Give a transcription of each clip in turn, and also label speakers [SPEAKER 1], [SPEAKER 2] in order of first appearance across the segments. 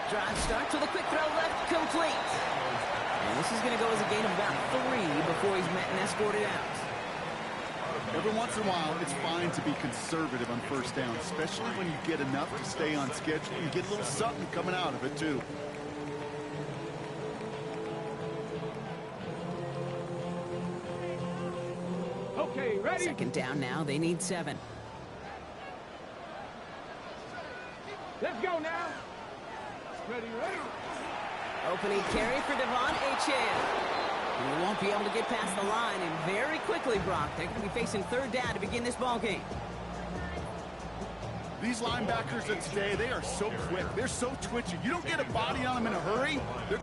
[SPEAKER 1] Drive starts with a quick throw left, complete. And this is going to go as a gain of about 3 before he's met and escorted out.
[SPEAKER 2] Every once in a while, it's fine to be conservative on first down, especially when you get enough to stay on schedule. You get a little something coming out of it, too.
[SPEAKER 3] Okay, ready?
[SPEAKER 1] Second down now. They need 7.
[SPEAKER 3] Let's go now. Ready, ready.
[SPEAKER 1] Opening carry for Devon Achane. He won't be able to get past the line, and very quickly, Brock, they're going to be facing third down to begin this ball game.
[SPEAKER 2] These linebackers of today, they are so quick. They're so twitchy. You don't get a body on them in a hurry. They're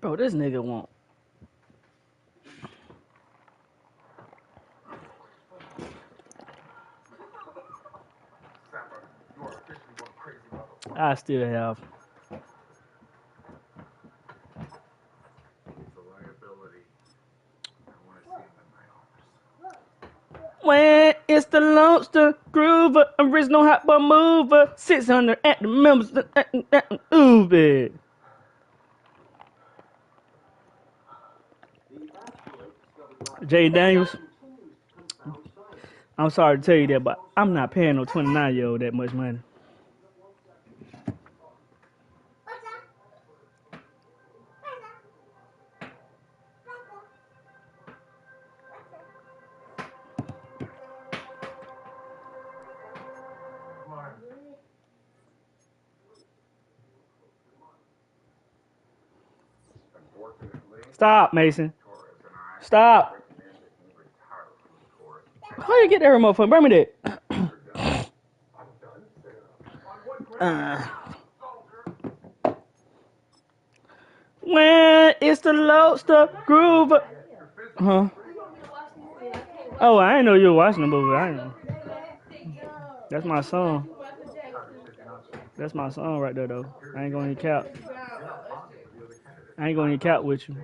[SPEAKER 4] Bro, this nigga won't. I still have. When it's the Lobster Groover, original hot bar mover, 600 at the members, Uber. Jay Daniels, I'm sorry to tell you that, but I'm not paying no 29-year-old that much money. Stop, Mason. Stop. How you get that remote from? Bring me that. When it's the Lobster Groover. Huh? Oh, I didn't know you were watching the movie. I didn't know. That's my song. That's my song right there, though. I ain't gonna cap. I ain't gonna cap with you.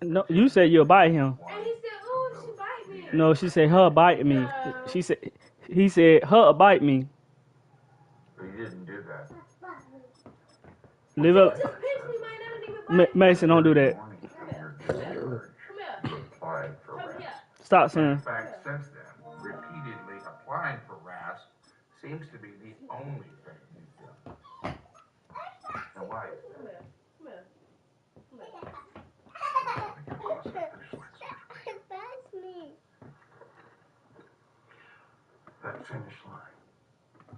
[SPEAKER 4] No, you said you'll bite him.
[SPEAKER 5] And he said, "Oh, she bite me."
[SPEAKER 4] No, she said her bite me. She said he said her bite me.
[SPEAKER 6] He didn't do that.
[SPEAKER 4] Live up.
[SPEAKER 5] Just pinch me, man. I don't even bite me.
[SPEAKER 4] Mason, don't do that.
[SPEAKER 5] Come here.
[SPEAKER 6] Applied for
[SPEAKER 5] Come
[SPEAKER 6] RAS.
[SPEAKER 5] here.
[SPEAKER 4] Stop,
[SPEAKER 6] In
[SPEAKER 4] son.
[SPEAKER 6] fact, since then, repeatedly applying for RAS seems to be the only thing you've done. Now, why is that?
[SPEAKER 5] Come here. Come here.
[SPEAKER 6] That finish line.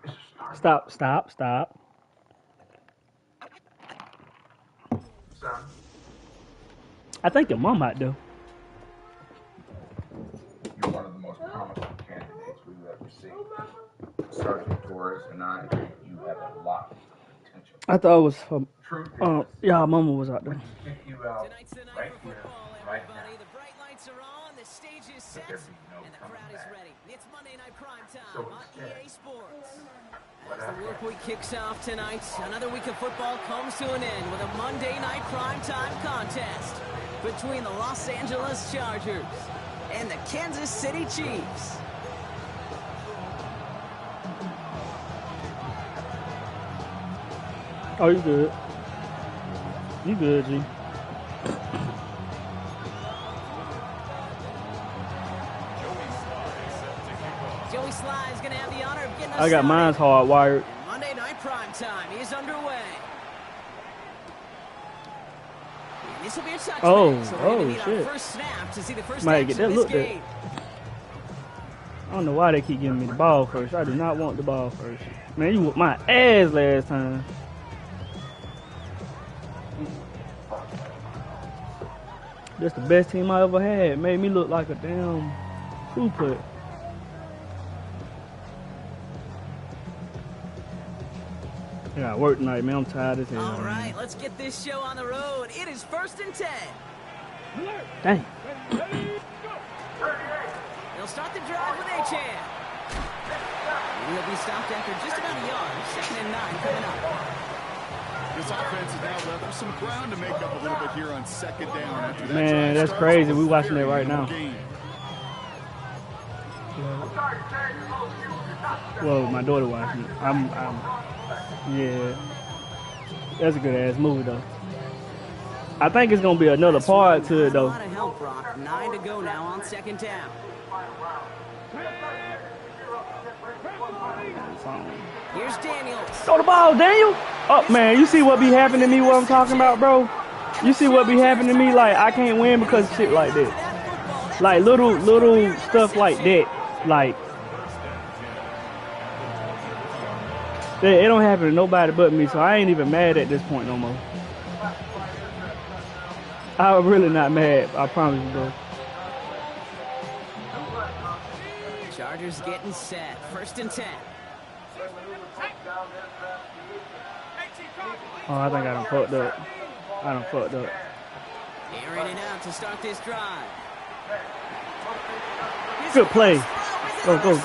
[SPEAKER 6] It's a start.
[SPEAKER 4] Stop.
[SPEAKER 6] Son,
[SPEAKER 4] I think your mom out there.
[SPEAKER 6] you're one of the most promising candidates we've ever seen. Sergeant Torres and I think you have a lot of potential.
[SPEAKER 4] I thought it was for,
[SPEAKER 6] Truth is,
[SPEAKER 4] yeah, mama was out
[SPEAKER 6] we
[SPEAKER 4] there.
[SPEAKER 6] can kick you out
[SPEAKER 1] Tonight's the night
[SPEAKER 6] right
[SPEAKER 1] for
[SPEAKER 6] here,
[SPEAKER 1] football,
[SPEAKER 6] right
[SPEAKER 1] everybody.
[SPEAKER 6] now.
[SPEAKER 1] The bright lights are on, the stage is set,
[SPEAKER 6] But there be no
[SPEAKER 1] and the
[SPEAKER 6] coming
[SPEAKER 1] crowd is
[SPEAKER 6] back.
[SPEAKER 1] ready. It's Monday Night Prime Time
[SPEAKER 6] So
[SPEAKER 1] on
[SPEAKER 6] instead,
[SPEAKER 1] EA Sports.
[SPEAKER 6] what
[SPEAKER 1] As the
[SPEAKER 6] happened?
[SPEAKER 1] work week kicks off tonight, another week of football comes to an end with a Monday Night Prime Time contest between the Los Angeles Chargers and the Kansas City Chiefs.
[SPEAKER 4] Oh, you good. You good, G.
[SPEAKER 1] Joey Sly is going to have the honor of getting us
[SPEAKER 4] I got mine
[SPEAKER 1] started.
[SPEAKER 4] hardwired.
[SPEAKER 1] And Monday Night Prime Time is underway. And this will be a touchback,
[SPEAKER 4] Oh,
[SPEAKER 1] so we're going to need
[SPEAKER 4] shit.
[SPEAKER 1] our first snap to see the first
[SPEAKER 4] Might
[SPEAKER 1] action
[SPEAKER 4] get that
[SPEAKER 1] of this
[SPEAKER 4] looked at.
[SPEAKER 1] game.
[SPEAKER 4] I don't know why they keep giving me the ball first. I do not want the ball first. Man, you whooped my ass last time. That's the best team I ever had. Made me look like a damn crew put. I got work tonight, man. I'm tired as hell.
[SPEAKER 1] All right, let's get this show on the road. It is 1st and 10.
[SPEAKER 4] Dang.
[SPEAKER 1] They'll start the drive with Achane. He'll be stopped after just about a yard. 2nd and 9 coming up.
[SPEAKER 2] This offense is now left with some ground to make up a little bit here on 2nd down. After that
[SPEAKER 4] Man,
[SPEAKER 2] drive
[SPEAKER 4] that's
[SPEAKER 2] starts,
[SPEAKER 4] crazy.
[SPEAKER 2] it's
[SPEAKER 4] We
[SPEAKER 2] a
[SPEAKER 4] watching
[SPEAKER 2] very
[SPEAKER 4] it right
[SPEAKER 2] minimal
[SPEAKER 4] now.
[SPEAKER 2] gain.
[SPEAKER 4] Well, my daughter watching it. Yeah. That's a good ass movie though. I think it's gonna be another part to it
[SPEAKER 1] A
[SPEAKER 4] though.
[SPEAKER 1] lot of help, Brock. 9 to go now on 2nd down. Here's Daniels.
[SPEAKER 4] Throw the ball, Daniel. Oh man, you see what be happening to me? What I'm talking about, bro? You see what be happening to me? Like I can't win because of shit like that. Like little stuff like that. Like it don't happen to nobody but me, so I ain't even mad at this point no more. I'm really not mad. I promise you, bro.
[SPEAKER 1] Chargers getting set. 1st and 10.
[SPEAKER 4] Oh, I think I done fucked up.
[SPEAKER 1] Airing it out to start this drive.
[SPEAKER 4] Good play. Go, Doug.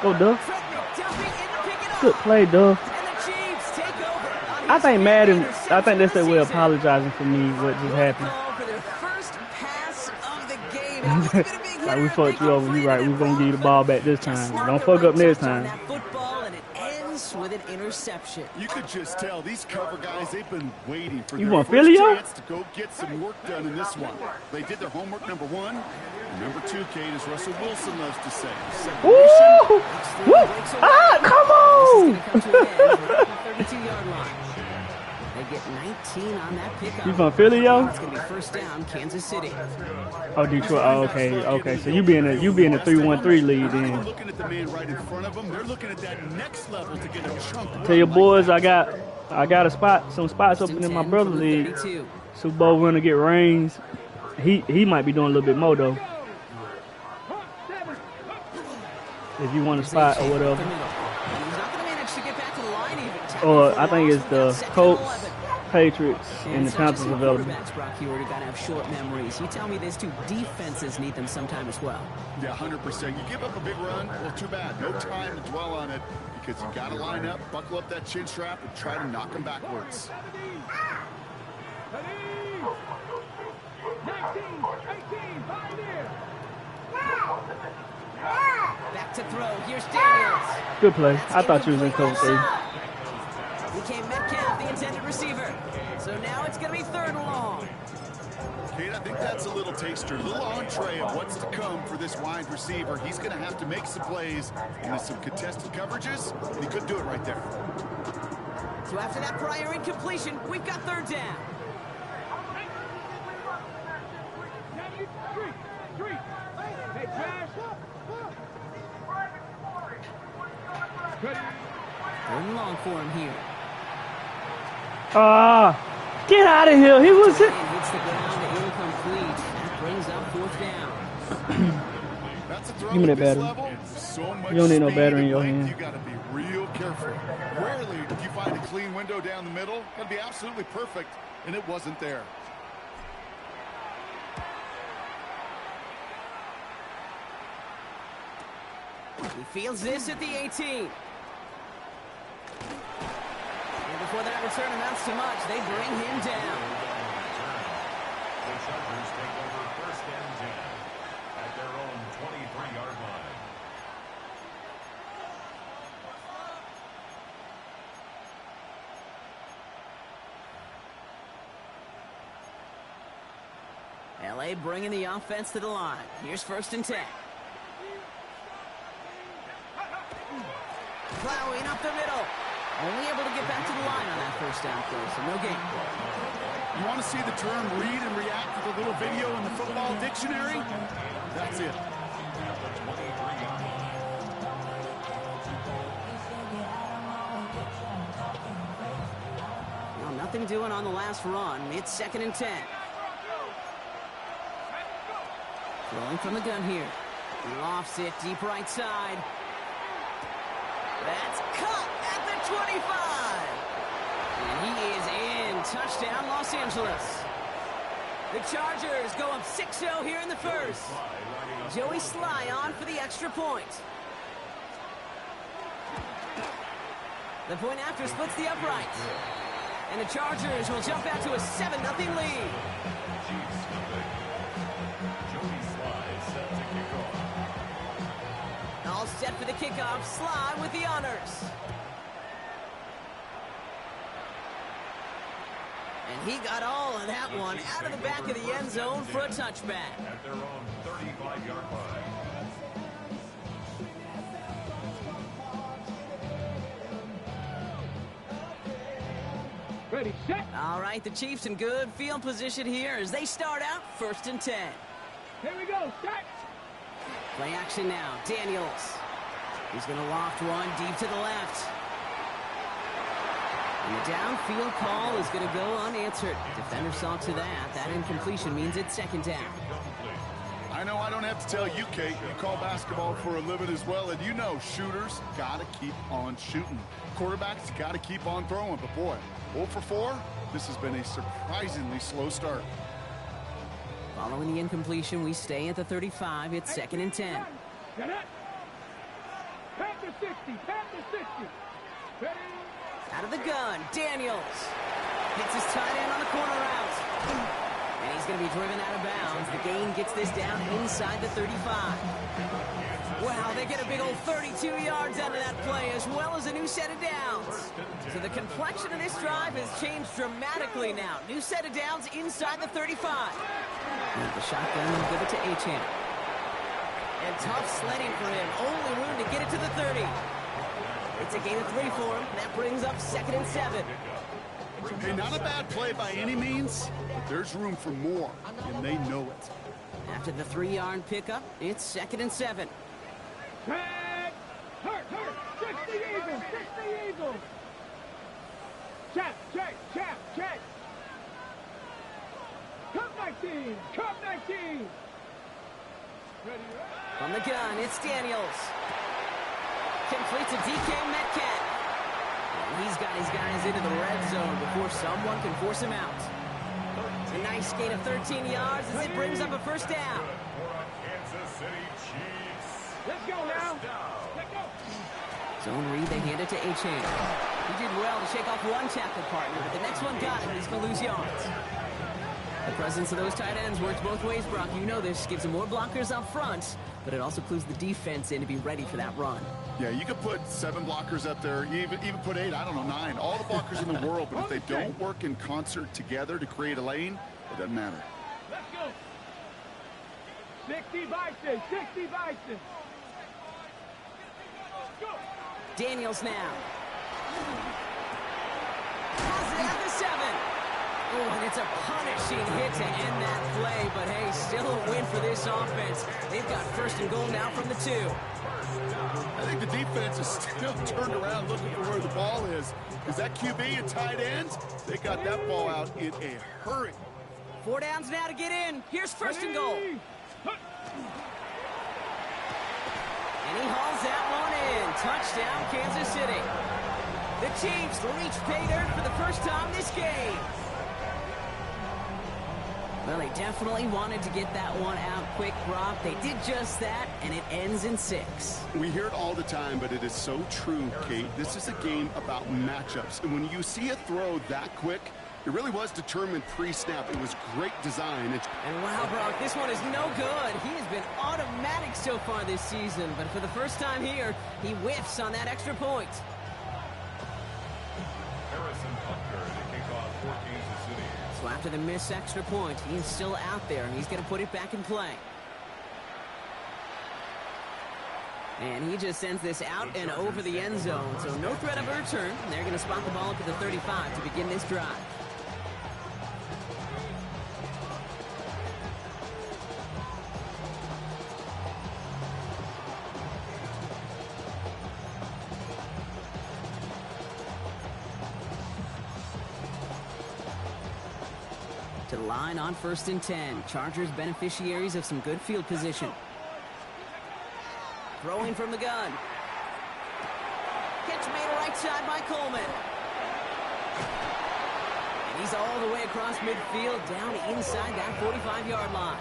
[SPEAKER 4] Go, Doug.
[SPEAKER 1] Fred McDuffie in to pick it up.
[SPEAKER 4] Good play, Doug.
[SPEAKER 1] And the Chiefs take over.
[SPEAKER 4] I think Madden, I think that's their way of apologizing for me what just happened.
[SPEAKER 1] For their first pass of the game. It would've been a big
[SPEAKER 4] Like we
[SPEAKER 1] hitter
[SPEAKER 4] fucked
[SPEAKER 1] if
[SPEAKER 4] you
[SPEAKER 1] they
[SPEAKER 4] over. You
[SPEAKER 1] completed
[SPEAKER 4] right.
[SPEAKER 1] it
[SPEAKER 4] We gonna give you the
[SPEAKER 1] wrong.
[SPEAKER 4] ball back this
[SPEAKER 1] Just
[SPEAKER 4] time.
[SPEAKER 1] snuck
[SPEAKER 4] Don't
[SPEAKER 1] the
[SPEAKER 4] fuck
[SPEAKER 1] right
[SPEAKER 4] up next
[SPEAKER 1] touch on
[SPEAKER 4] time.
[SPEAKER 1] that football, and it ends with an interception.
[SPEAKER 2] You could just tell these cover guys, they've been waiting for
[SPEAKER 4] You
[SPEAKER 2] their
[SPEAKER 4] want
[SPEAKER 2] first
[SPEAKER 4] Filio?
[SPEAKER 2] chance to go get some work done in this one. They did their homework, number one. And number two, Kate, as Russell Wilson loves to say.
[SPEAKER 4] Woo!
[SPEAKER 2] Separation.
[SPEAKER 4] Woo! Ah, come on!
[SPEAKER 1] This is going to come to an end at the 32-yard line. They get 19 on that pickup.
[SPEAKER 4] You from Philly, yo?
[SPEAKER 1] It's going to be 1st down, Kansas City.
[SPEAKER 4] Oh, Detroit. Oh, okay. So you be in the 3-1-3 lead
[SPEAKER 2] They're
[SPEAKER 4] then.
[SPEAKER 2] looking at the man right in front of them. They're looking at that next level to get a chunk.
[SPEAKER 4] Tell your
[SPEAKER 2] run
[SPEAKER 4] boys
[SPEAKER 2] like
[SPEAKER 4] I got some spots open in my brother's league. Super Bowl winner get rings. He might be doing a little bit more though. If you want a spot or whatever.
[SPEAKER 1] He's not going to manage to get back to the line even.
[SPEAKER 4] Or I think it's the Colts, Patriots, and the Panthers available.
[SPEAKER 1] Quarterbacks, Brock, you already got to have short memories. You tell me these two defenses need them sometime as well.
[SPEAKER 2] Yeah, 100%. You give up a big run, well, too bad. No time to dwell on it because you got to line up, buckle up that chin strap, and try to knock them backwards.
[SPEAKER 3] 19, 18, 5 there.
[SPEAKER 1] Back to throw. Here's Daniels.
[SPEAKER 4] Good play. I thought you was in cover 3.
[SPEAKER 1] Became Metcalf, the intended receiver. So now it's going to be 3rd and long.
[SPEAKER 2] Kate, I think that's a little taster, a little entree of what's to come for this wide receiver. He's going to have to make some plays into some contested coverages, and he could do it right there.
[SPEAKER 1] So after that prior incompletion, we've got 3rd down.
[SPEAKER 3] 3. Hey, Trash. Ready.
[SPEAKER 1] Third and long for him here.
[SPEAKER 4] Get out of here. He was it.
[SPEAKER 1] And hits the ground, incomplete. That brings up fourth down.
[SPEAKER 2] That's a throw
[SPEAKER 4] Give me
[SPEAKER 2] at
[SPEAKER 4] that
[SPEAKER 2] this
[SPEAKER 4] battery.
[SPEAKER 2] level. So much
[SPEAKER 4] You don't need no
[SPEAKER 2] speed
[SPEAKER 4] battery in
[SPEAKER 2] and
[SPEAKER 4] your
[SPEAKER 2] length,
[SPEAKER 4] hand.
[SPEAKER 2] You got to be real careful. Rarely do you find a clean window down the middle. Got to be absolutely perfect, and it wasn't there.
[SPEAKER 1] He fields this at the 18. And before that return amounts to much, they bring him down.
[SPEAKER 7] The Chargers take over first and 10 at their own 23-yard line.
[SPEAKER 1] LA bringing the offense to the line. Here's first and 10. Plowing up the middle. Only able to get back to the line on that first down play, so no gain.
[SPEAKER 2] You want to see the term read and react with a little video in the football dictionary? That's it.
[SPEAKER 1] Well, nothing doing on the last run. It's second and 10. Rolling from the gun here. Lofts it deep right side. That's cut at the 25. And he is in. Touchdown, Los Angeles. The Chargers go up 6-0 here in the first. Joey Sly on for the extra point. The point after splits the uprights. And the Chargers will jump out to a 7-0 lead. All set for the kickoff. Sly with the honors. And he got all of that one out of the back of the end zone for a touchback.
[SPEAKER 7] At their own 35-yard line.
[SPEAKER 3] Ready, set.
[SPEAKER 1] All right, the Chiefs in good field position here as they start out first and 10.
[SPEAKER 3] Here we go, set.
[SPEAKER 1] Play action now. Daniels. He's going to loft one deep to the left. And the downfield call is going to go unanswered. Defender saw to that. That incompletion means it's second down.
[SPEAKER 2] I know I don't have to tell you, Kate. You call basketball for a living as well, and you know shooters got to keep on shooting. Quarterbacks got to keep on throwing. But, boy, 0 for 4, this has been a surprisingly slow start.
[SPEAKER 1] Following the incompletion, we stay at the 35. It's second and 10.
[SPEAKER 3] Get it. Pat the 60. Pat the 60. Ready.
[SPEAKER 1] Out of the gun, Daniels. Hits his tight end on the corner route. And he's going to be driven out of bounds. The gain gets this down inside the 35. Wow, they get a big old 32 yards out of that play, as well as a new set of downs. So the complexion of this drive has changed dramatically now. New set of downs inside the 35. And the shotgun will give it to Achane. And tough sledding for him. Only room to get it to the 30. It's a gain of 3 for him. That brings up second and 7.
[SPEAKER 2] Hey, not a bad play by any means, but there's room for more, and they know it.
[SPEAKER 1] After the 3-yard pickup, it's second and 7.
[SPEAKER 3] Tag. Hurt. 60 Eagles. 60 Eagles. Check. Cup 19. Cup 19. Ready.
[SPEAKER 1] From the gun, it's Daniels. Completes a DK Metcalf. And he's got his guys into the red zone before someone can force him out. A nice gain of 13 yards as it brings up a first down.
[SPEAKER 7] Kansas City Chiefs.
[SPEAKER 3] Let's go now. Let's go.
[SPEAKER 1] Zone read, they hand it to Achane. He did well to shake off one tackle partner, but the next one got him. He's going to lose yards. The presence of those tight ends works both ways, Brock. You know this. Gives them more blockers up front, but it also clues the defense in to be ready for that run.
[SPEAKER 2] Yeah, you could put 7 blockers up there, even put 8, I don't know, 9. All the blockers in the world, but if they don't work in concert together to create a lane, it doesn't matter.
[SPEAKER 3] Let's go. 60 Bison. 60 Bison. Go.
[SPEAKER 1] Daniels now. Has it at the 7. Oh, and it's a punishing hit to end that play, but hey, still a win for this offense. They've got first and goal now from the 2.
[SPEAKER 2] I think the defense is still turned around looking for where the ball is. Because that QB and tight ends, they got that ball out in a hurry.
[SPEAKER 1] 4 downs now to get in. Here's first and goal. And he hauls that one in. Touchdown, Kansas City. The Chiefs reach pay dirt for the first time this game. Well, they definitely wanted to get that one out quick, Brock. They did just that, and it ends in 6.
[SPEAKER 2] We hear it all the time, but it is so true, Kate. This is a game about matchups. And when you see a throw that quick, it really was determined pre-snap. It was great design.
[SPEAKER 1] And wow, Brock, this one is no good. He has been automatic so far this season, but for the first time here, he whiffs on that extra point.
[SPEAKER 7] Harrison Butker to kick off for Kansas City.
[SPEAKER 1] So after the missed extra point, he is still out there, and he's going to put it back in play. And he just sends this out and over the end zone, so no threat of a return. They're going to spot the ball up at the 35 to begin this drive. To the line on first and 10. Chargers beneficiaries of some good field position. Throwing from the gun. Catch made right side by Coleman. And he's all the way across midfield, down inside that 45-yard line.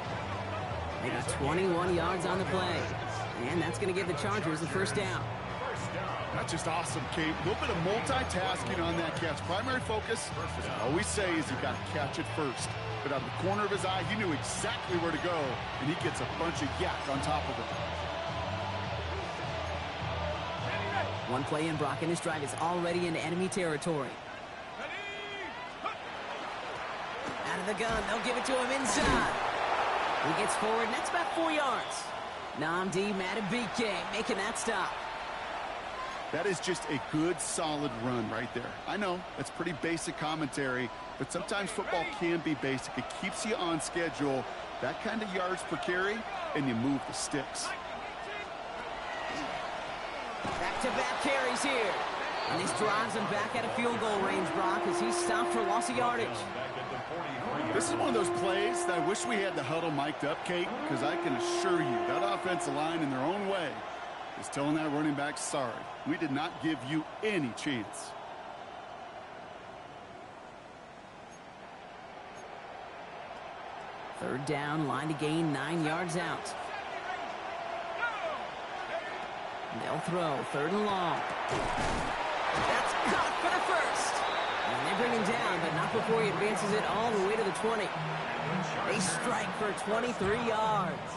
[SPEAKER 1] They got 21 yards on the play. And that's going to give the Chargers the first down.
[SPEAKER 2] That's just awesome, Kate. A little bit of multitasking on that catch. Primary focus, as I always say, is you got to catch it first. But out of the corner of his eye, he knew exactly where to go, and he gets a bunch of yak on top of it.
[SPEAKER 1] One play in, Brock, and this drive is already into enemy territory. Out of the gun, they'll give it to him inside. He gets forward, and that's about 4 yards. Nnamdi Madubuike making that stop.
[SPEAKER 2] That is just a good, solid run right there. I know, that's pretty basic commentary, but sometimes football can be basic. It keeps you on schedule, that kind of yards per carry, and you move the sticks.
[SPEAKER 1] Back-to-back carries here. And this drives him back at a field goal range, Brock, as he's stopped for loss of yardage.
[SPEAKER 2] This is one of those plays that I wish we had the huddle mic'd up, Kate, because I can assure you that offensive line in their own way is telling that running back, sorry, we did not give you any chance.
[SPEAKER 1] Third down, line to gain 9 yards out. They'll throw, third and long. That's caught for the first. And they bring him down, but not before he advances it all the way to the 20. They strike for 23 yards.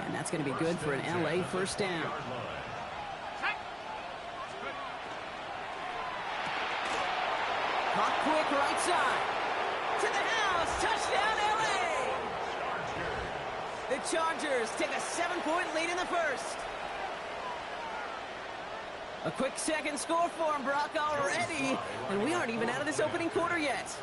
[SPEAKER 1] And that's going to be good for an LA first down. Caught quick right side. To the house. Touchdown, LA. The Chargers take a 7-point lead in the first. A quick second score for him, Brock, already. And we aren't even out of this opening quarter yet.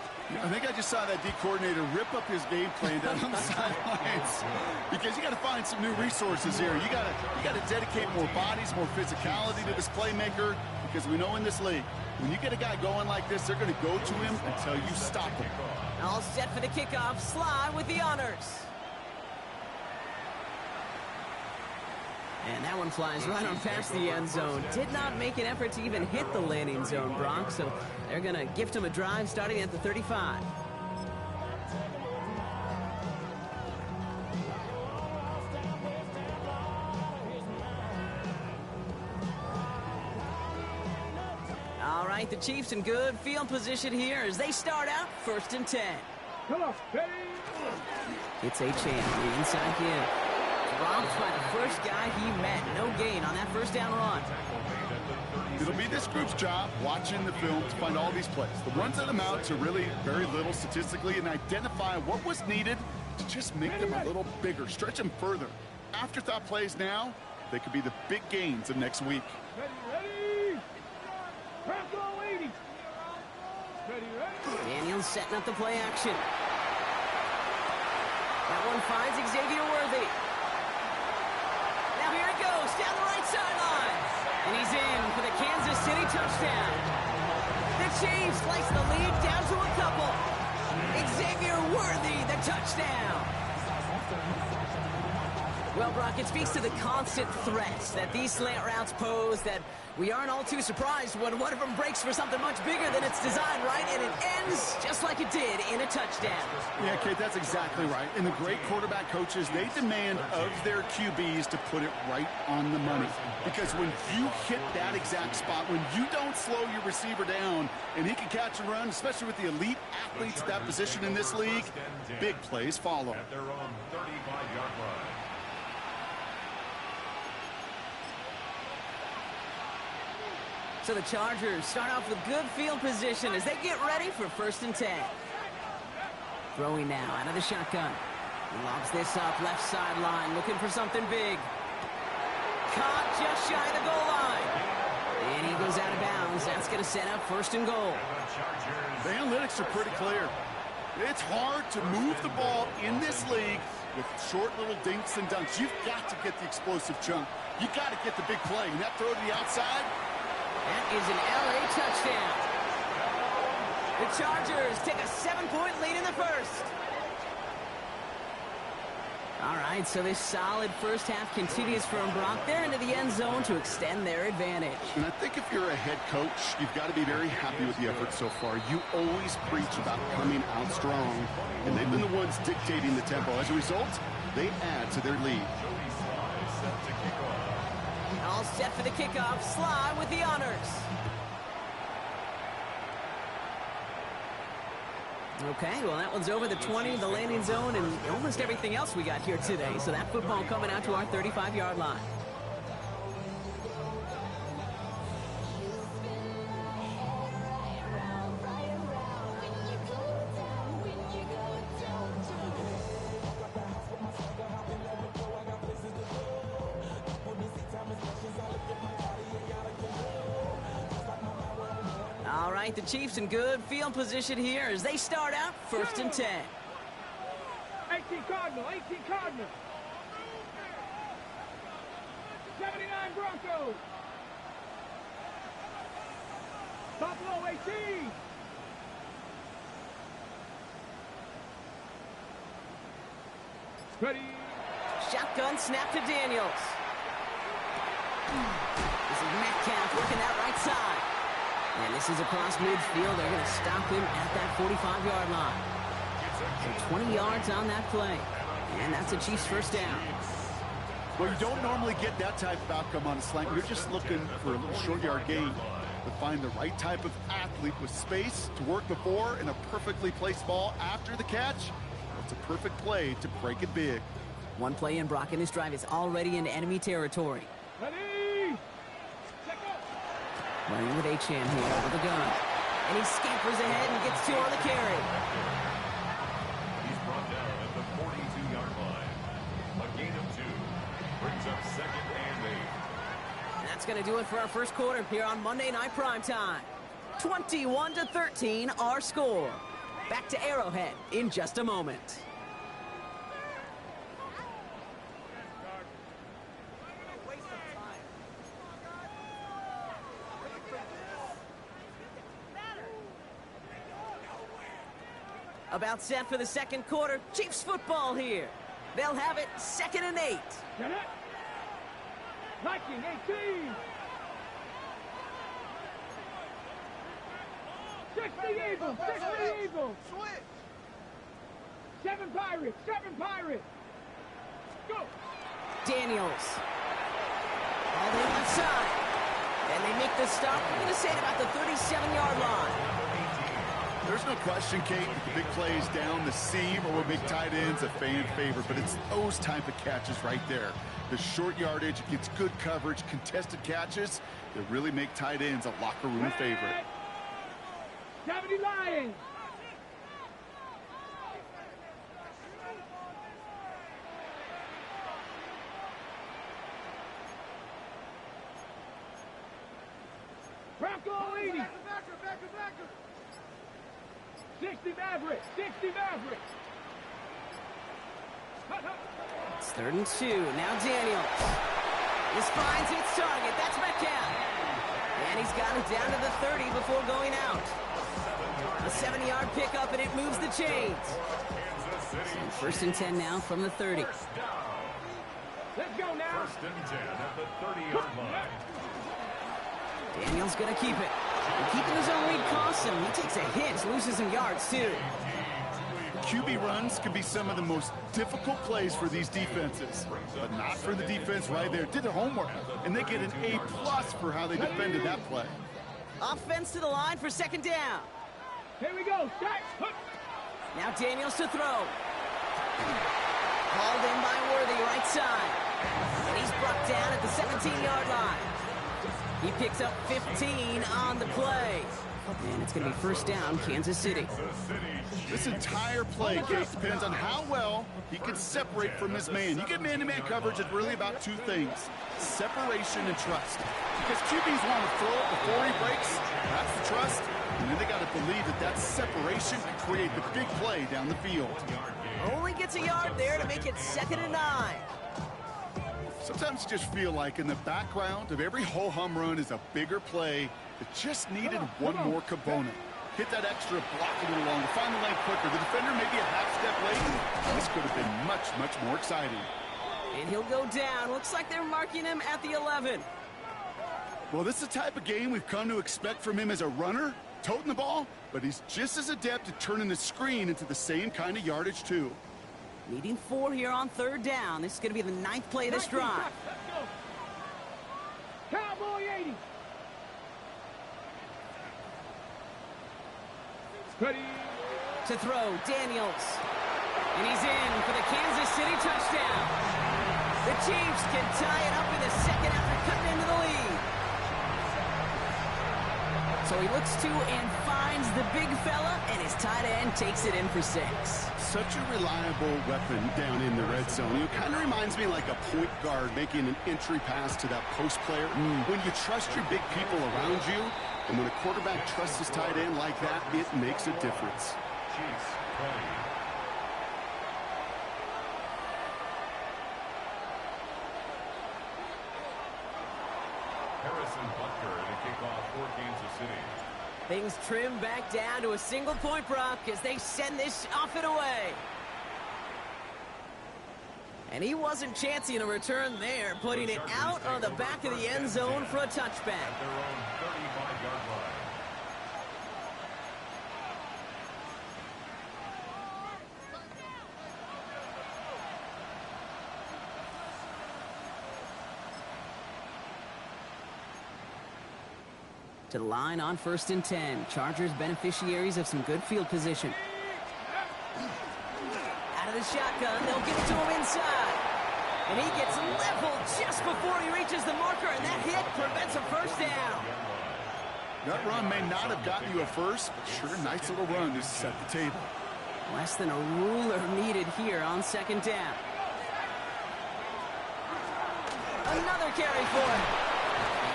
[SPEAKER 2] I think I just saw that D coordinator rip up his game plan down on the sidelines. Because you got to find some new resources here. You got to dedicate more bodies, more physicality to this playmaker. Because we know in this league, when you get a guy going like this, they're going to go to him until you stop him.
[SPEAKER 1] All set for the kickoff. Sly with the honors. And that one flies right on past the end zone. Did not make an effort to even hit the landing zone, Brock. So they're going to gift him a drive starting at the 35. All right, the Chiefs in good field position here as they start out first and 10.
[SPEAKER 3] Come on, ready?
[SPEAKER 1] It's a chance. The inside give. Robbed by the first guy he met. No gain on that first down run.
[SPEAKER 2] It'll be this group's job watching the film to find all these plays. The runs that amount to really very little statistically and identify what was needed to just make them a little bigger, stretch them further. Afterthought plays now, they could be the big gains of next week.
[SPEAKER 3] Ready? Press all 80. Ready?
[SPEAKER 1] Daniels setting up the play action. That one finds Xavier Worthy. Now here it goes, down the right sideline. And he's in for the Kansas City touchdown. The Chiefs slice the lead down to a couple. Xavier Worthy, the touchdown. Well, Brock, it speaks to the constant threats that these slant routes pose that we aren't all too surprised when one of them breaks for something much bigger than its design, right? And it ends just like it did in a touchdown.
[SPEAKER 2] Yeah, Kate, that's exactly right. And the great quarterback coaches, they demand of their QBs to put it right on the money. Because when you hit that exact spot, when you don't slow your receiver down and he can catch and run, especially with the elite athletes at that position in this league, big plays follow.
[SPEAKER 7] At their own 35-yard line.
[SPEAKER 1] So the Chargers start off with good field position as they get ready for 1st and 10. Throwing now out of the shotgun. He lobs this up left sideline, looking for something big. Caught just shy of the goal line. And he goes out of bounds. That's going to set up 1st and goal.
[SPEAKER 2] The analytics are pretty clear. It's hard to move the ball in this league with short little dinks and dunks. You've got to get the explosive chunk. You've got to get the big play. And that throw to the outside,
[SPEAKER 1] that is an LA touchdown. The Chargers take a 7-point lead in the first. All right, so this solid first half continues from Brock. They're into the end zone to extend their advantage.
[SPEAKER 2] and I think if you're a head coach, you've got to be very happy with the effort so far. You always preach about coming out strong, and they've been the ones dictating the tempo. As a result, they add to their lead.
[SPEAKER 1] All set for the kickoff. Sly with the honors. Okay, well, that one's over the 20, the landing zone, and almost everything else we got here today. So that football coming out to our 35-yard line. All right, the Chiefs in good field position here as they start out 1st and 10.
[SPEAKER 3] 18 Cardinal, 18 Cardinal. 79 Broncos. Buffalo 18. Ready.
[SPEAKER 1] Shotgun snap to Daniels. This is Metcalf working that right side. And this is across midfield. They're going to stop him at that 45-yard line. So 20 yards on that play. And that's a Chiefs first down.
[SPEAKER 2] Well, you don't normally get that type of outcome on a slant. You're just looking for a little short yard gain. But find the right type of athlete with space to work before and a perfectly placed ball after the catch. It's a perfect play to break it big.
[SPEAKER 1] One play in, Brock, and this drive is already into enemy territory.
[SPEAKER 3] Ready. Check up.
[SPEAKER 1] Running with Achane here with a gun. And he scampers ahead and gets 2 on the carry.
[SPEAKER 7] He's brought down at the 42-yard line. A gain of 2 brings up 2nd and 8.
[SPEAKER 1] And that's going to do it for our first quarter here on Monday Night Primetime. 21-13 our score. Back to Arrowhead in just a moment. About set for the second quarter. Chiefs football here. They'll have it 2nd and 8.
[SPEAKER 3] Get it. Viking 18. 60 Eagles. 60 Eagles. Switch. 7 Pirates. 7 Pirates. Go.
[SPEAKER 1] Daniels. All the way left side. And they make the stop. I'm going to say at about the 37-yard line.
[SPEAKER 2] There's no question, Kate, that the big plays down the seam or what make tight ends a fan favorite, but it's those type of catches right there. The short yardage, it gets good coverage, contested catches that really make tight ends a locker room favorite.
[SPEAKER 3] 70 Lions. Bronco 80. 60 Mavericks. 60 Mavericks.
[SPEAKER 1] It's 3rd and 2. Now Daniels. This finds its target. That's Metcalf. And he's got it down to the 30 before going out. A 7-yard pickup, and it moves the chains. So 1st and 10 now from the 30.
[SPEAKER 3] Let's go now.
[SPEAKER 7] 1st and 10 at the 30-yard line.
[SPEAKER 1] Daniels going to keep it. And keeping his own lead costs him. He takes a hit, loses some yards, too.
[SPEAKER 2] QB runs can be some of the most difficult plays for these defenses, but not for the defense right there. Did their homework, and they get an A+ for how they defended that play.
[SPEAKER 1] Offense to the line for 2nd down.
[SPEAKER 3] Here we go. Stack.
[SPEAKER 1] Now Daniels to throw. Hauled in by Worthy, right side. And he's brought down at the 17-yard line. He picks up 15 on the play. And it's going to be 1st down, Kansas City.
[SPEAKER 2] This entire play, Kate, depends on how well he can separate from his man. You get man-to-man coverage, it's really about 2 things: separation and trust. Because QBs want to throw it before he breaks. That's the trust. And then they got to believe that that separation can create the big play down the field.
[SPEAKER 1] Only gets a yard there to make it 2nd and 9.
[SPEAKER 2] Sometimes you just feel like in the background of every ho-hum run is a bigger play that just needed one more component. Hit that extra block a little longer, find the lane quicker. The defender maybe a half step late. This could have been much, much more exciting.
[SPEAKER 1] And he'll go down. Looks like they're marking him at the 11.
[SPEAKER 2] Well, this is the type of game we've come to expect from him as a runner, toting the ball, but he's just as adept at turning the screen into the same kind of yardage, too.
[SPEAKER 1] Needing 4 here on 3rd down. This is going to be the 9th play of this drive.
[SPEAKER 3] Cowboy 80. Ready.
[SPEAKER 1] To throw, Daniels. And he's in for the Kansas City touchdown. The Chiefs can tie it up in the 2nd after cutting into the lead. So he looks to and finds the big fella, and his tight end takes it in for 6.
[SPEAKER 2] Such a reliable weapon down in the red zone. It kind of reminds me like a point guard making an entry pass to that post player. When you trust your big people around you, and when a quarterback trusts his tight end like that, it makes a difference.
[SPEAKER 7] Chiefs 20. Harrison Butker to kick off for Kansas City.
[SPEAKER 1] Things trim back down to a single point, Brock, as they send this off and away. And he wasn't chancing a return there, putting it out on the back of the end zone for a touchback.
[SPEAKER 7] At their own 35-yard line.
[SPEAKER 1] To the line on 1st and 10. Chargers beneficiaries of some good field position. Out of the shotgun, they'll give it to him inside. And he gets leveled just before he reaches the marker, and that hit prevents a 1st down.
[SPEAKER 2] That run may not have gotten you a first, but sure, nice little run to set the table.
[SPEAKER 1] Less than a ruler needed here on 2nd down. Another carry for him.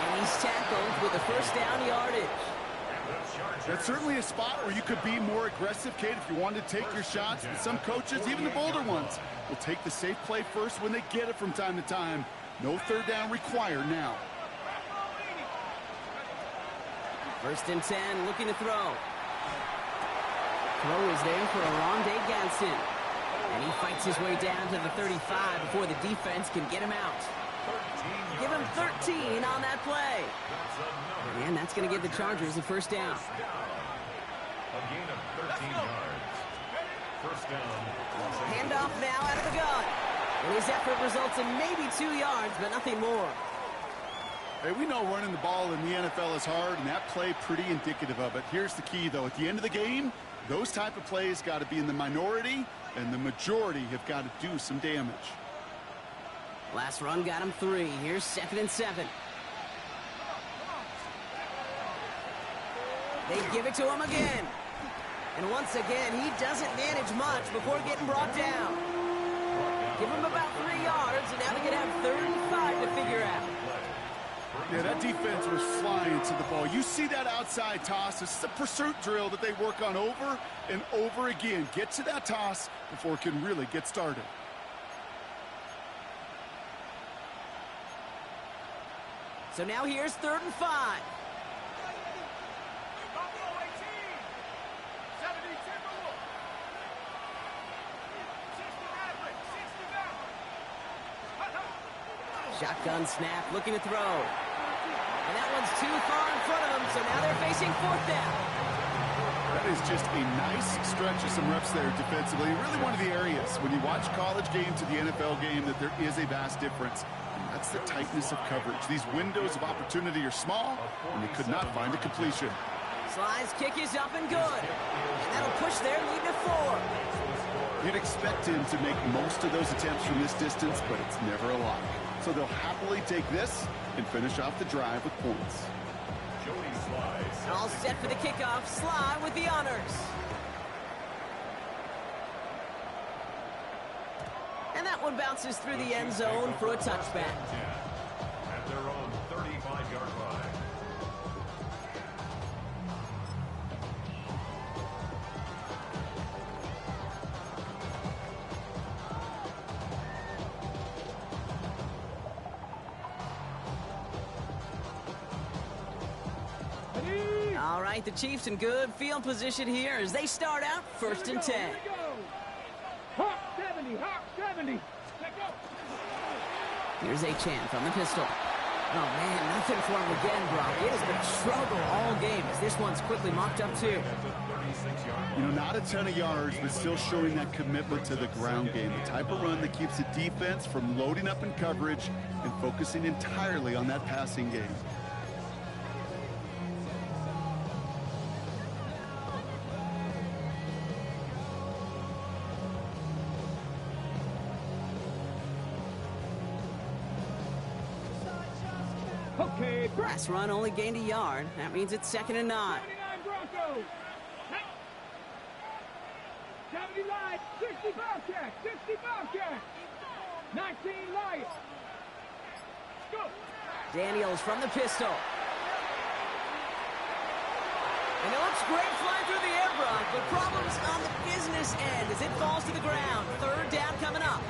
[SPEAKER 1] And he's tackled with a 1st down yardage.
[SPEAKER 2] That's certainly a spot where you could be more aggressive, Kate, if you wanted to take your shots. And some coaches, even the bolder ones, will take the safe play first when they get it from time to time. No 3rd down required now.
[SPEAKER 1] 1st and 10, looking to throw. Throw is there for Arondé Gadsden. And he fights his way down to the 35 before the defense can get him out. Give him 13 on that play. And that's going to give the Chargers a 1st down.
[SPEAKER 7] A gain of 13 yards. 1st down.
[SPEAKER 1] Handoff now out of the gun. And his effort results in maybe 2 yards, but nothing more.
[SPEAKER 2] Hey, we know running the ball in the NFL is hard, and that play pretty indicative of it. Here's the key, though. At the end of the game, those type of plays got to be in the minority, and the majority have got to do some damage.
[SPEAKER 1] Last run got him 3. Here's 2nd and 7. They give it to him again. And once again, he doesn't manage much before getting brought down. Give him about 3 yards, and now they can have 3rd and 5 to figure out.
[SPEAKER 2] Yeah, that defense was flying to the ball. You see that outside toss. This is a pursuit drill that they work on over and over again. Get to that toss before it can really get started.
[SPEAKER 1] So now here's 3rd and 5. Shotgun snap, looking to throw. And that one's too far in front of them, so now they're facing 4th down.
[SPEAKER 2] That is just a nice stretch of some reps there defensively. Really one of the areas when you watch college game to the NFL game that there is a vast difference. And that's the tightness of coverage. These windows of opportunity are small, and they could not find a completion.
[SPEAKER 1] Sly's kick is up and good. And that'll push their lead to 4.
[SPEAKER 2] You'd expect him to make most of those attempts from this distance, but it's never a lock. So they'll happily take this and finish off the drive with points.
[SPEAKER 7] Jody Sly.
[SPEAKER 1] All set for the kickoff. Sly with the honors. And that one bounces through the end zone for a touchback.
[SPEAKER 7] At their own 35-yard line.
[SPEAKER 1] All right, the Chiefs in good field position here as they start out 1st and 10.
[SPEAKER 3] Hawk 70, Hawk 70. Let go.
[SPEAKER 1] Here's Achane from the pistol. Oh, man, nothing for him again, Brock. It has been a struggle all game as this one's quickly mocked up, too.
[SPEAKER 2] You know, not a ton of yards, but still showing that commitment to the ground game. The type of run that keeps the defense from loading up in coverage and focusing entirely on that passing game.
[SPEAKER 3] Okay,
[SPEAKER 1] Pass run only gained a yard. That means it's 2nd and 9.
[SPEAKER 3] 79 Broncos. 70 Lions, 60 Bobcats, 60 Bobcats. 19 Lions. Go.
[SPEAKER 1] Daniels from the pistol. And it looks great flying through the air, Brock, but problems on the business end as it falls to the ground. 3rd down coming up.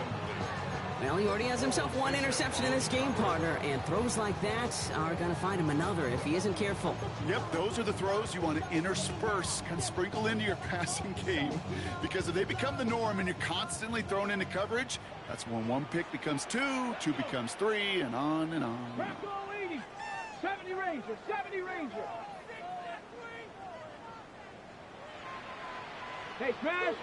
[SPEAKER 1] Well, he already has himself one interception in this game, partner, and throws like that are going to find him another if he isn't careful.
[SPEAKER 2] Yep, those are the throws you want to intersperse, kind of sprinkle into your passing game, because if they become the norm and you're constantly thrown into coverage, that's when 1 pick becomes 2, 2 becomes 3, and on and on.
[SPEAKER 3] Bronco 80. 70 Rangers, 70 Rangers. Hey, Smash.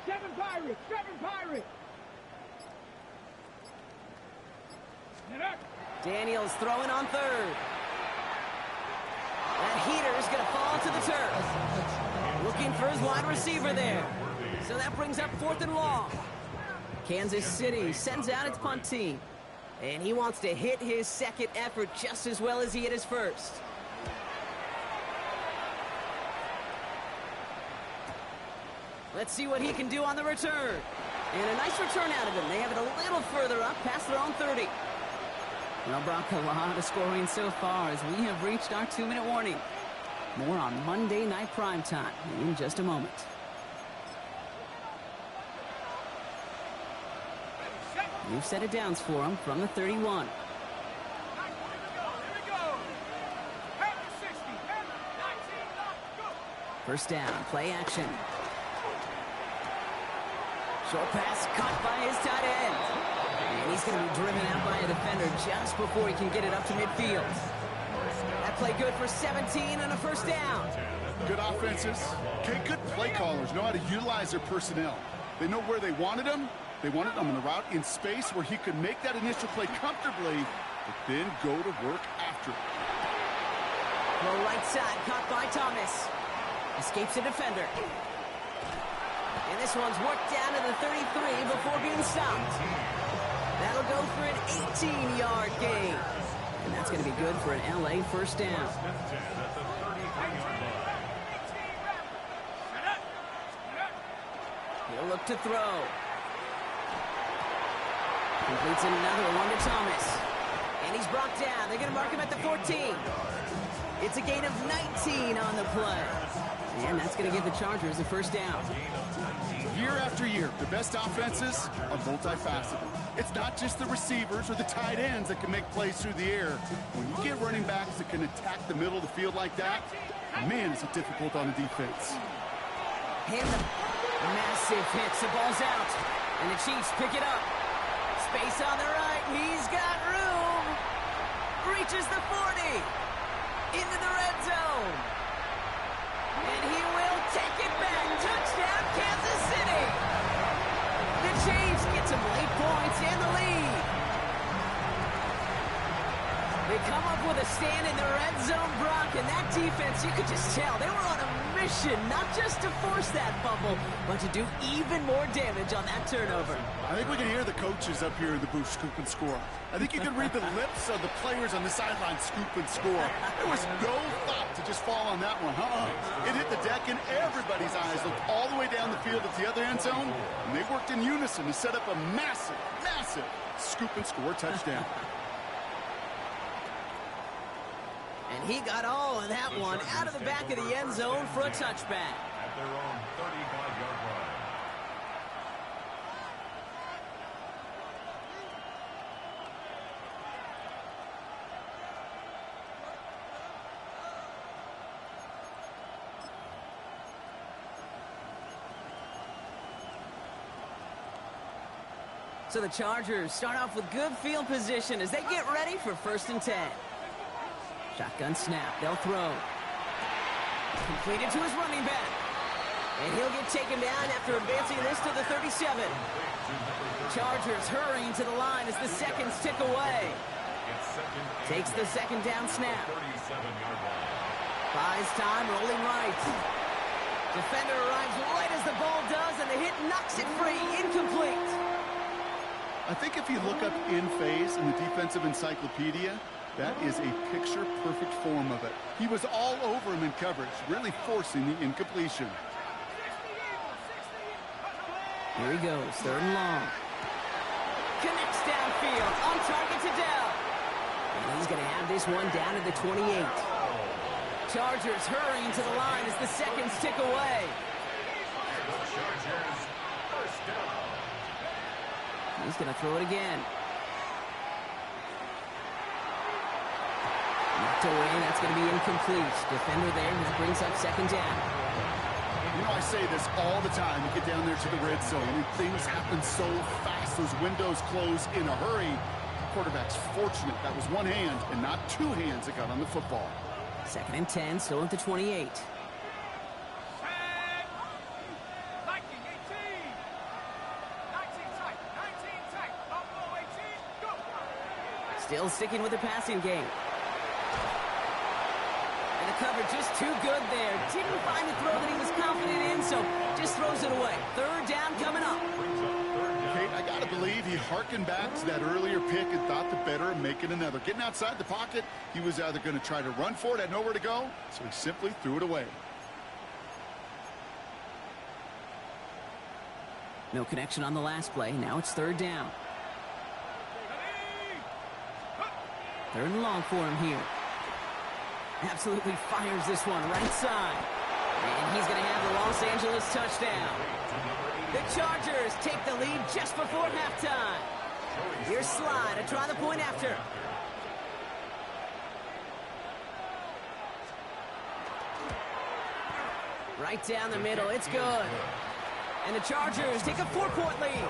[SPEAKER 3] 7 Pirates, 7 Pirates.
[SPEAKER 1] Daniels throwing on 3rd. That heater is going to fall to the turf. Looking for his wide receiver there. So that brings up 4th and long. Kansas City sends out its punt team. And he wants to hit his 2nd effort just as well as he hit his 1st. Let's see what he can do on the return. And a nice return out of him. They have it a little further up past their own 30. Well, Brock, a lot of scoring so far as we have reached our 2-minute warning. More on Monday Night Primetime in just a moment. We've set it downs for him from the 31. First down, play action. Short pass caught by his tight end. And he's going to be driven out by a defender just before he can get it up to midfield. That play good for 17 and a first down.
[SPEAKER 2] Good offenses. Okay, good play callers know how to utilize their personnel. They know where they wanted him. They wanted him on the route in space where he could make that initial play comfortably, but then go to work after it.
[SPEAKER 1] Low right side, caught by Thomas. Escapes a defender. And this one's worked down to the 33 before being stopped. That'll go for an 18-yard gain. And that's going to be good for an LA first down. He'll look to throw. Completes another one to Thomas. And he's brought down. They're going to mark him at the 14. It's a gain of 19 on the play. And that's going to give the Chargers a first down.
[SPEAKER 2] Year after year, the best offenses are multifaceted. It's not just the receivers or the tight ends that can make plays through the air. When you get running backs that can attack the middle of the field like that, man, is it difficult on the defense.
[SPEAKER 1] And the massive hit. The ball's out. And the Chiefs pick it up. Space on the right. He's got room. Reaches the 40. Into the red zone. And he will take it back. Touchdown, Kansas City. The Chiefs get some late points and the lead. They come up with a stand in the red zone, Brock, and that defense, you could just tell, they were on a mission, not just to force that fumble, but to do even more damage on that turnover.
[SPEAKER 2] I think we can hear the coaches up here in the booth scoop and score. I think you can read the lips of the players on the sideline scoop and score. There was no thought to just fall on that one. It hit the deck and everybody's eyes looked all the way down the field at the other end zone, and they worked in unison to set up a massive, massive scoop and score touchdown.
[SPEAKER 1] And he got all of that one out of the back of the end zone for a touchback.
[SPEAKER 7] At their own 35-yard line.
[SPEAKER 1] So the Chargers start off with good field position as they get ready for 1st and 10. Shotgun snap. They'll throw. Completed to his running back. And he'll get taken down after advancing this to the 37. Chargers hurrying to the line as the seconds tick away. Takes the second down snap. Buys time, rolling right. Defender arrives right as the ball does, and the hit knocks it free. Incomplete.
[SPEAKER 2] I think if you look up in phase in the defensive encyclopedia, that is a picture-perfect form of it. He was all over him in coverage, really forcing the incompletion.
[SPEAKER 1] Here he goes, 3rd and long. Connects downfield, on target to Dell. And he's going to have this one down at the 28. Chargers hurrying to the line as the seconds tick away. He's going to throw it again. Knocked away, that's going to be incomplete. Defender there, and that brings up 2nd down.
[SPEAKER 2] You know, I say this all the time. You get down there to the red zone, and things happen so fast. Those windows close in a hurry. The quarterback's fortunate. That was one hand and not two hands that got on the football.
[SPEAKER 1] 2nd and 10, still at the 28. Still sticking with the passing game. And the cover just too good there. Didn't find the throw that he was confident in, so just throws it away. 3rd down coming up.
[SPEAKER 2] Kate, I got to believe he hearkened back to that earlier pick and thought the better of making another. Getting outside the pocket, he was either going to try to run for it, had nowhere to go, so he simply threw it away.
[SPEAKER 1] No connection on the last play. Now it's 3rd down. 3rd and long for him here. Absolutely fires this one right side. And he's going to have the Los Angeles touchdown. The Chargers take the lead just before halftime. Here's Slide to try the point after. Right down the middle. It's good. And the Chargers take a 4-point lead.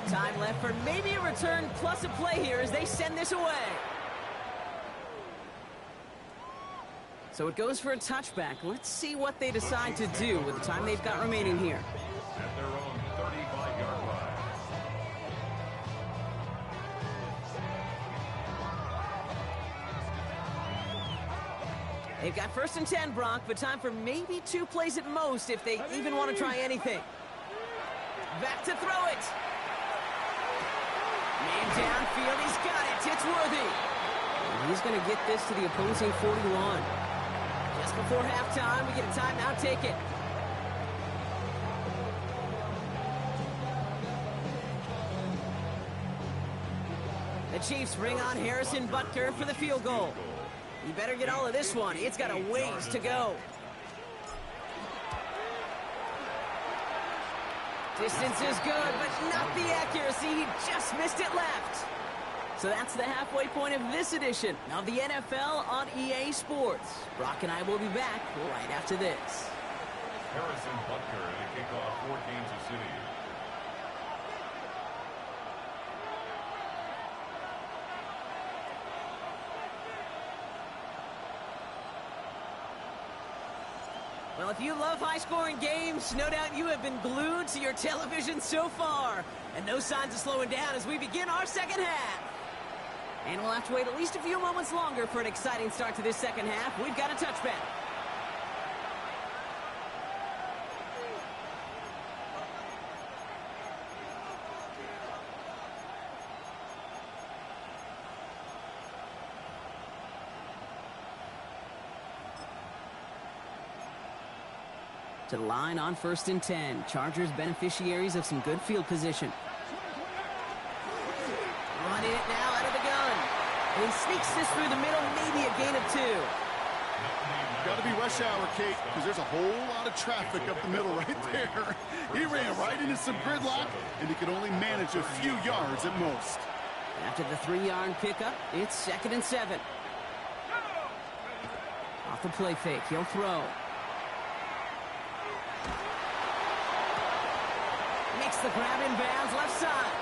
[SPEAKER 1] Time left for maybe a return plus a play here as they send this away. So it goes for a touchback. Let's see what they decide to do with the time they've got remaining here.
[SPEAKER 7] At their own 35-yard line.
[SPEAKER 1] They've got 1st and 10, Brock, but time for maybe 2 plays at most if they even want to try anything. Back to throw it. Man downfield, he's got it. It's Worthy. And he's going to get this to the opposing 41. Just before halftime, we get a timeout. Take it. The Chiefs bring on Harrison Butker for the field goal. You better get all of this one. It's got a ways to go. Distance is good, but not the accuracy. He just missed it left. So that's the halfway point of this edition of the NFL on EA Sports. Brock and I will be back right after this.
[SPEAKER 7] Harrison Butker in a kickoff for Kansas City.
[SPEAKER 1] Well, if you love high-scoring games, no doubt you have been glued to your television so far. And no signs of slowing down as we begin our second half. And we'll have to wait at least a few moments longer for an exciting start to this second half. We've got a touchback. To the line on 1st and 10. Chargers beneficiaries of some good field position. Running it now out of the gun. And he sneaks this through the middle, maybe a gain of 2.
[SPEAKER 2] Got to be rush hour, Kate, because there's a whole lot of traffic up the middle right there. He ran right into some gridlock, and he could only manage a few yards at most.
[SPEAKER 1] After the 3-yard pickup, it's 2nd and 7. Off the play fake, he'll throw. Makes the grab in bounds, left side.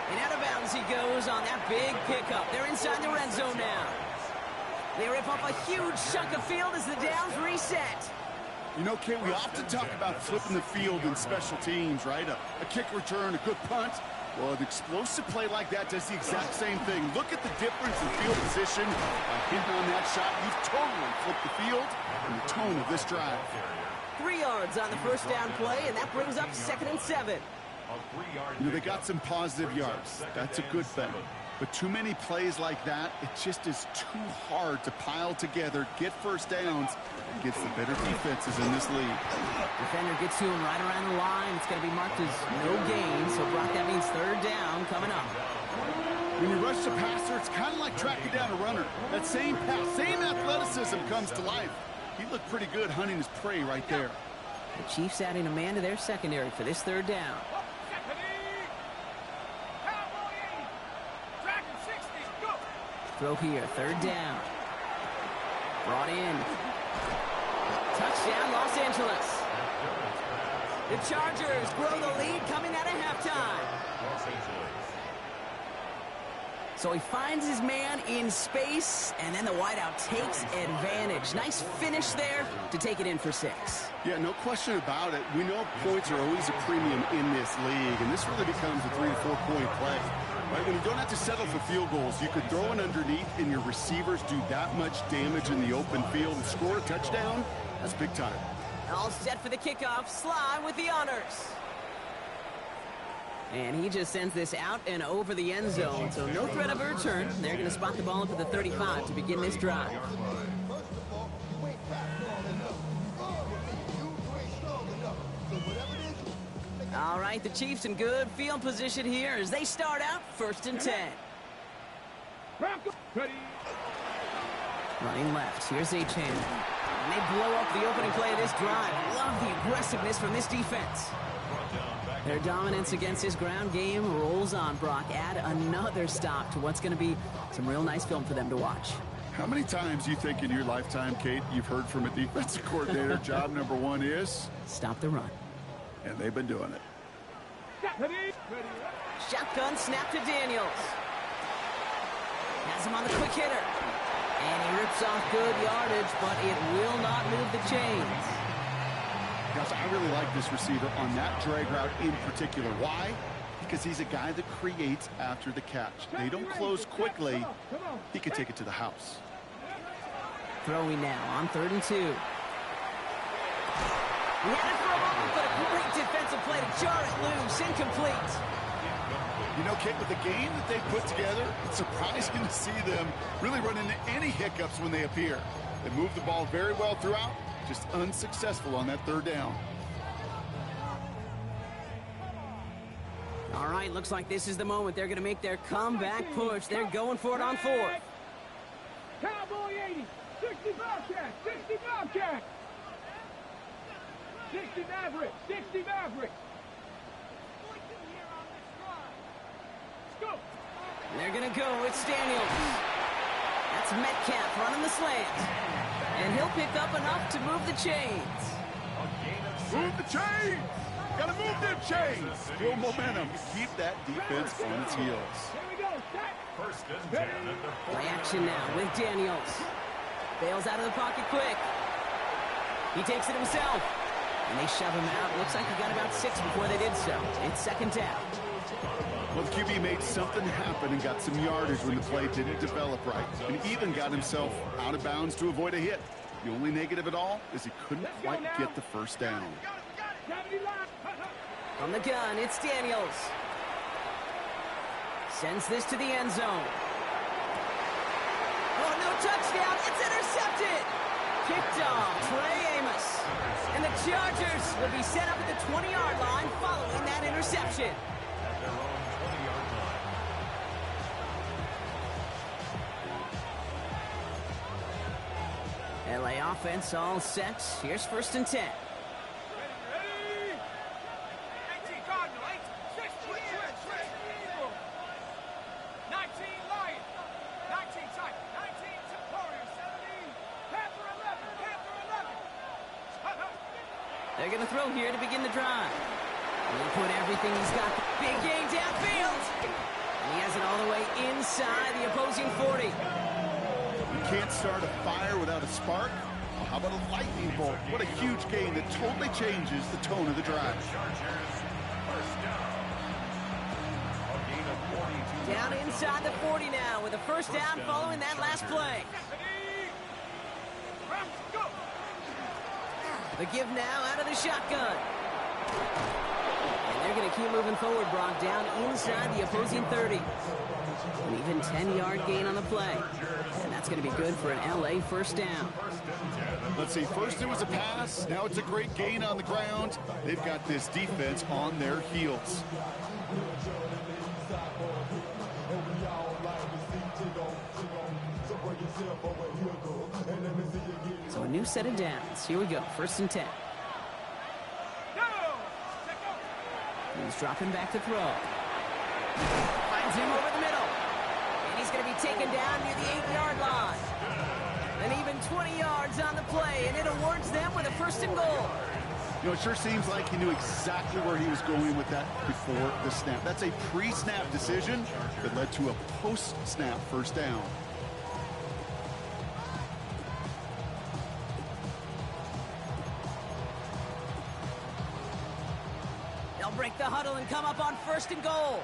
[SPEAKER 1] And out of bounds he goes on that big pickup. They're inside the red zone now. They rip up a huge chunk of field as the downs reset.
[SPEAKER 2] You know, Kate, we often talk about flipping the field in special teams, right? A kick return, a good punt. Well, an explosive play like that does the exact same thing. Look at the difference in field position. By hitting on that shot, you've totally flipped the field and the tone of this drive.
[SPEAKER 1] 3 yards on the first down play, and that brings up 2nd and 7.
[SPEAKER 2] You know, they got some positive yards. That's a good thing. But too many plays like that, it just is too hard to pile together, get first downs, against the better defenses in this league.
[SPEAKER 1] Defender gets to him right around the line. It's going to be marked as no gain, so Brock, that means 3rd down coming up.
[SPEAKER 2] When you rush the passer, it's kind of like tracking down a runner. That same pass, same athleticism comes to life. He looked pretty good hunting his prey right there.
[SPEAKER 1] The Chiefs adding a man to their secondary for this 3rd down. Throw here, 3rd down. Brought in. Touchdown, Los Angeles. The Chargers grow the lead coming out of halftime. So he finds his man in space, and then the wideout takes advantage. Nice finish there to take it in for 6.
[SPEAKER 2] Yeah, no question about it. We know points are always a premium in this league, and this really becomes a 3 to 4 point play. Right, when you don't have to settle for field goals, you could throw it underneath and your receivers do that much damage in the open field and score a touchdown. That's big time.
[SPEAKER 1] All set for the kickoff. Sly with the honors. And he just sends this out and over the end zone, so no threat of a return. They're going to spot the ball up at the 35 to begin this drive. All right, the Chiefs in good field position here as they start out 1st and 10. Running left, here's Achane. And they blow up the opening play of this drive. Love the aggressiveness from this defense. Their dominance against this ground game rolls on, Brock. Add another stop to what's going to be some real nice film for them to watch.
[SPEAKER 2] How many times do you think in your lifetime, Kate, you've heard from a defensive coordinator, job number 1 is?
[SPEAKER 1] Stop the run.
[SPEAKER 2] And they've been doing it.
[SPEAKER 1] Shotgun snap to Daniels. Has him on the quick hitter. And he rips off good yardage, but it will not move the chains.
[SPEAKER 2] Gosh, I really like this receiver on that drag route in particular. Why? Because he's a guy that creates after the catch. They don't close quickly. He could take it to the house.
[SPEAKER 1] Throwing now on 3rd and 2. He had it for a moment, but a great defensive play to jar it loose. Incomplete.
[SPEAKER 2] You know, Kate, with the game that they put together, it's surprising to see them really run into any hiccups when they appear. They moved the ball very well throughout, just unsuccessful on that 3rd down.
[SPEAKER 1] All right, looks like this is the moment they're going to make their comeback push. They're going for it on 4th.
[SPEAKER 3] Cowboy 80, 60 Bobcat, 60 Bobcat. 60 Maverick, 60 Maverick.
[SPEAKER 1] They're going to go. It's Daniels. That's Metcalf running the slant. And he'll pick up enough to move the chains.
[SPEAKER 2] Move the chains! Gotta move them chains! Build momentum. Keep that defense on its heels.
[SPEAKER 3] Here we go, set.
[SPEAKER 7] First and 10 at the
[SPEAKER 1] Play action now with Daniels. Bails out of the pocket quick. He takes it himself. And they shove him out. Looks like he got about 6 before they did so. It's 2nd down.
[SPEAKER 2] Well, the QB made something happen and got some yardage when the play didn't develop right. And even got himself out of bounds to avoid a hit. The only negative at all is he couldn't quite get the 1st down.
[SPEAKER 1] From the gun, it's Daniels. Sends this to the end zone. Oh, no touchdown. It's intercepted. Kicked off Trey Amos. And the Chargers will be set up at the 20-yard line following that interception.
[SPEAKER 7] at their own 20-yard line.
[SPEAKER 1] LA offense all set. Here's 1st and 10.
[SPEAKER 3] Ready? 18 Cardinal, 6, switch. 19 Lion, 19 Tiger, 19 Warrior, 17, Panther 11.
[SPEAKER 1] They're going to throw here to begin the drive. He'll put everything he's got. Big gain downfield. And he has it all the way inside the opposing 40.
[SPEAKER 2] You can't start a fire without a spark. Well, how about a lightning bolt? What a huge gain that totally changes the tone of the drive.
[SPEAKER 7] Chargers, first down. A gain of 42.
[SPEAKER 1] Down inside the 40 now with a first down following that last play.
[SPEAKER 3] Go!
[SPEAKER 1] The give now out of the shotgun. And they're going to keep moving forward, Brock, down inside the opposing 30. An even 10-yard gain on the play. And that's going to be good for an LA first down.
[SPEAKER 2] Let's see, first it was a pass, now it's a great gain on the ground. They've got this defense on their heels.
[SPEAKER 1] So a new set of downs. Here we go, 1st and 10. He's dropping back to throw. Finds him over the middle. And he's going to be taken down near the 8-yard line. And even 20 yards on the play, and it awards them with a 1st and goal.
[SPEAKER 2] You know, it sure seems like he knew exactly where he was going with that before the snap. That's a pre-snap decision that led to a post-snap first down.
[SPEAKER 1] They'll break the huddle and come up on 1st and goal.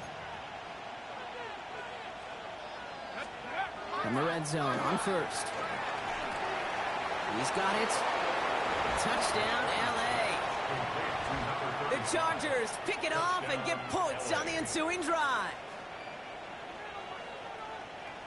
[SPEAKER 1] From the red zone on 1st. He's got it. Touchdown, LA. The Chargers pick it off and get points on the ensuing drive.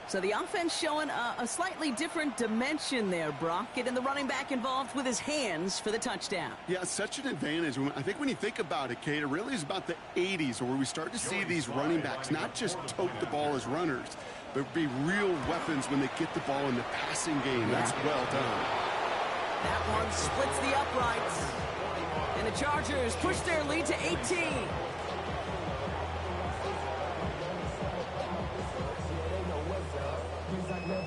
[SPEAKER 1] So the offense showing a slightly different dimension there, Brock, getting the running back involved with his hands for the touchdown.
[SPEAKER 2] Yeah, such an advantage. I think when you think about it, Kate, it really is about the 80s where we start to see these running backs not just tote the ball as runners, but be real weapons when they get the ball in the passing game. That's well done.
[SPEAKER 1] That one splits the uprights. And the Chargers push their lead to 18.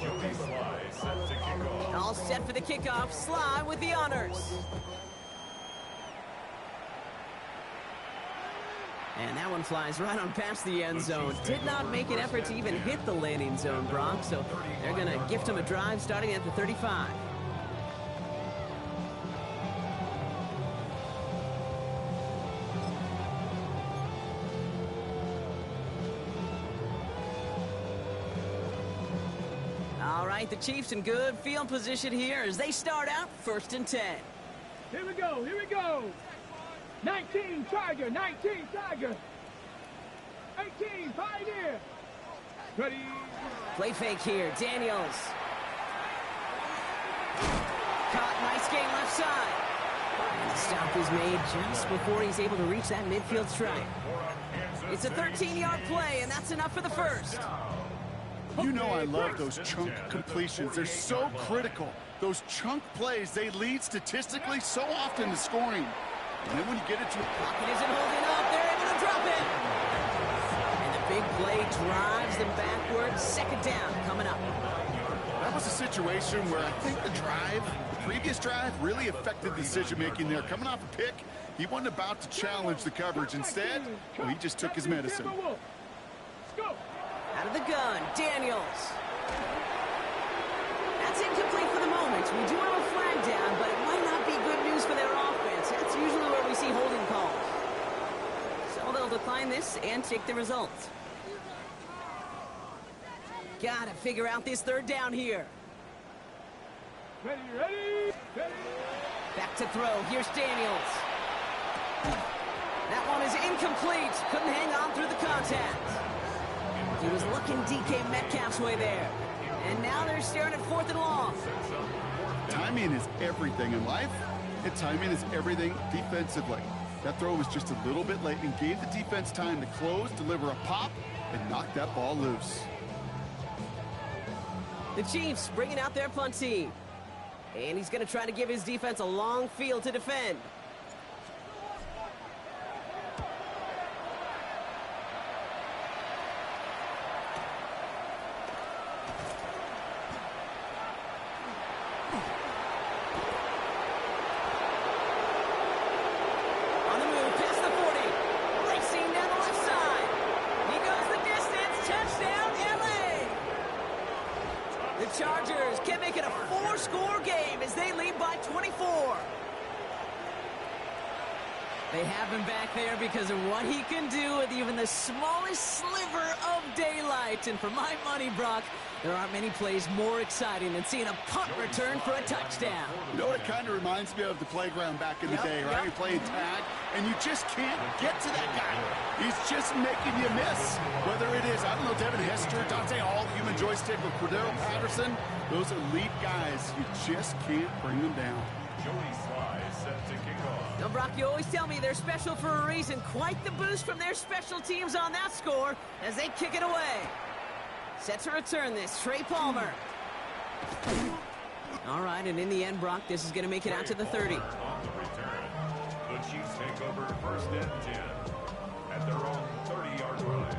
[SPEAKER 7] Joey Sly set to kick off.
[SPEAKER 1] All set for the kickoff. Sly with the honors. And that one flies right on past the end zone. Did not make an effort to even hit the landing zone, Brock. So they're going to gift him a drive starting at the 35. All right, the Chiefs in good field position here as they start out 1st and 10.
[SPEAKER 3] Here we go, here we go. 19, Tiger, 19, Tiger. 18, Pioneer. Ready.
[SPEAKER 1] Play fake here, Daniels. Caught, nice gain left side. And the stop is made just before he's able to reach that midfield stripe. It's a 13-yard play, and that's enough for the first.
[SPEAKER 2] You know I love those chunk completions. They're so critical. Those chunk plays, they lead statistically so often to scoring. And then when you get it to a
[SPEAKER 1] Pocket isn't holding up. They're able to drop it. And the big play drives them backwards. 2nd down coming up.
[SPEAKER 2] That was a situation where I think the previous drive, really affected decision-making there. Coming off a pick, he wasn't about to challenge the coverage. Instead, well, he just took his medicine.
[SPEAKER 1] Out of the gun, Daniels. That's incomplete for the moment. We do have a flag down, but it might not be good news for their offense. That's usually where we see holding calls. So they'll decline this and take the result. Gotta figure out this 3rd down here.
[SPEAKER 3] Ready, ready, ready.
[SPEAKER 1] Back to throw. Here's Daniels. That one is incomplete. Couldn't hang on through the contact. He was looking DK Metcalf's way there. And now they're staring at 4th and long.
[SPEAKER 2] Timing is everything in life, and timing is everything defensively. That throw was just a little bit late and gave the defense time to close, deliver a pop, and knock that ball loose.
[SPEAKER 1] The Chiefs bringing out their punt team. And he's going to try to give his defense a long field to defend. On the move, past the 40. Racing down the left side. He goes the distance. Touchdown, LA. The Chargers can make it a 4-score game as they lead by 24. They have him back there because of what he can do with even the smallest sliver of daylight. And for my money, Brock, there aren't many plays more exciting than seeing a punt return for a touchdown.
[SPEAKER 2] You know what it kind of reminds me of? The playground back in the day, right? You're playing tag, and you just can't get to that guy. He's just making you miss. Whether it is, I don't know, Devin Hester, Dante Hall, Human Joystick, or Cordero Patterson, those elite guys, you just can't bring them down.
[SPEAKER 7] Joey Sly is set to kick off.
[SPEAKER 1] Now, Brock, you always tell me they're special for a reason. Quite the boost from their special teams on that score as they kick it away. Set to return this, Trey Palmer. All right, and in the end, Brock, this is going to make it out to the 30.
[SPEAKER 7] On the return, the Chiefs take over 1st and 10 at their own 30-yard line.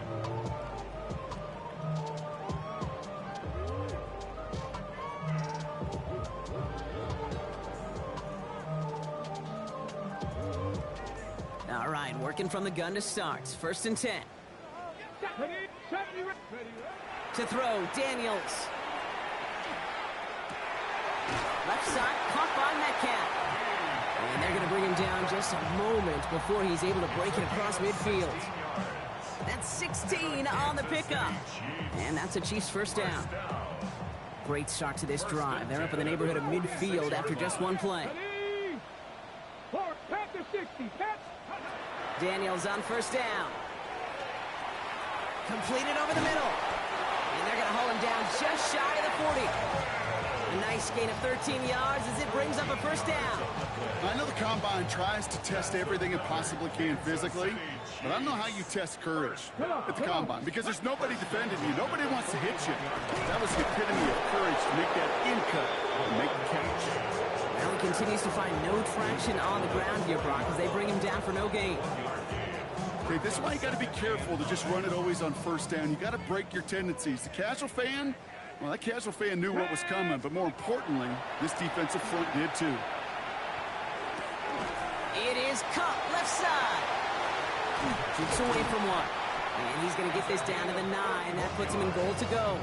[SPEAKER 1] All right, working from the gun to start. 1st and 10. To throw, Daniels. Left side, caught by Metcalf. And they're going to bring him down just a moment before he's able to break it across midfield. That's 16 on the pickup. And that's a Chiefs 1st down. Great start to this drive. They're up in the neighborhood of midfield after just one play. Daniels on 1st down. Completed over the middle. And they're going to haul him down just shy of the 40. A nice gain of 13 yards as it brings up a 1st down.
[SPEAKER 2] I know the Combine tries to test everything it possibly can physically, but I don't know how you test courage at the Combine because there's nobody defending you. Nobody wants to hit you. That was the epitome of courage to make that in-cut and make the catch.
[SPEAKER 1] Now he continues to find no traction on the ground here, Brock, as they bring him down for no gain.
[SPEAKER 2] Okay, this is why you got to be careful to just run it always on 1st down. You got to break your tendencies. The casual fan, well, that casual fan knew what was coming, but more importantly, this defensive front did too.
[SPEAKER 1] It is Cup, left side. Keeps away from one. And he's going to get this down to the 9. That puts him in goal to go.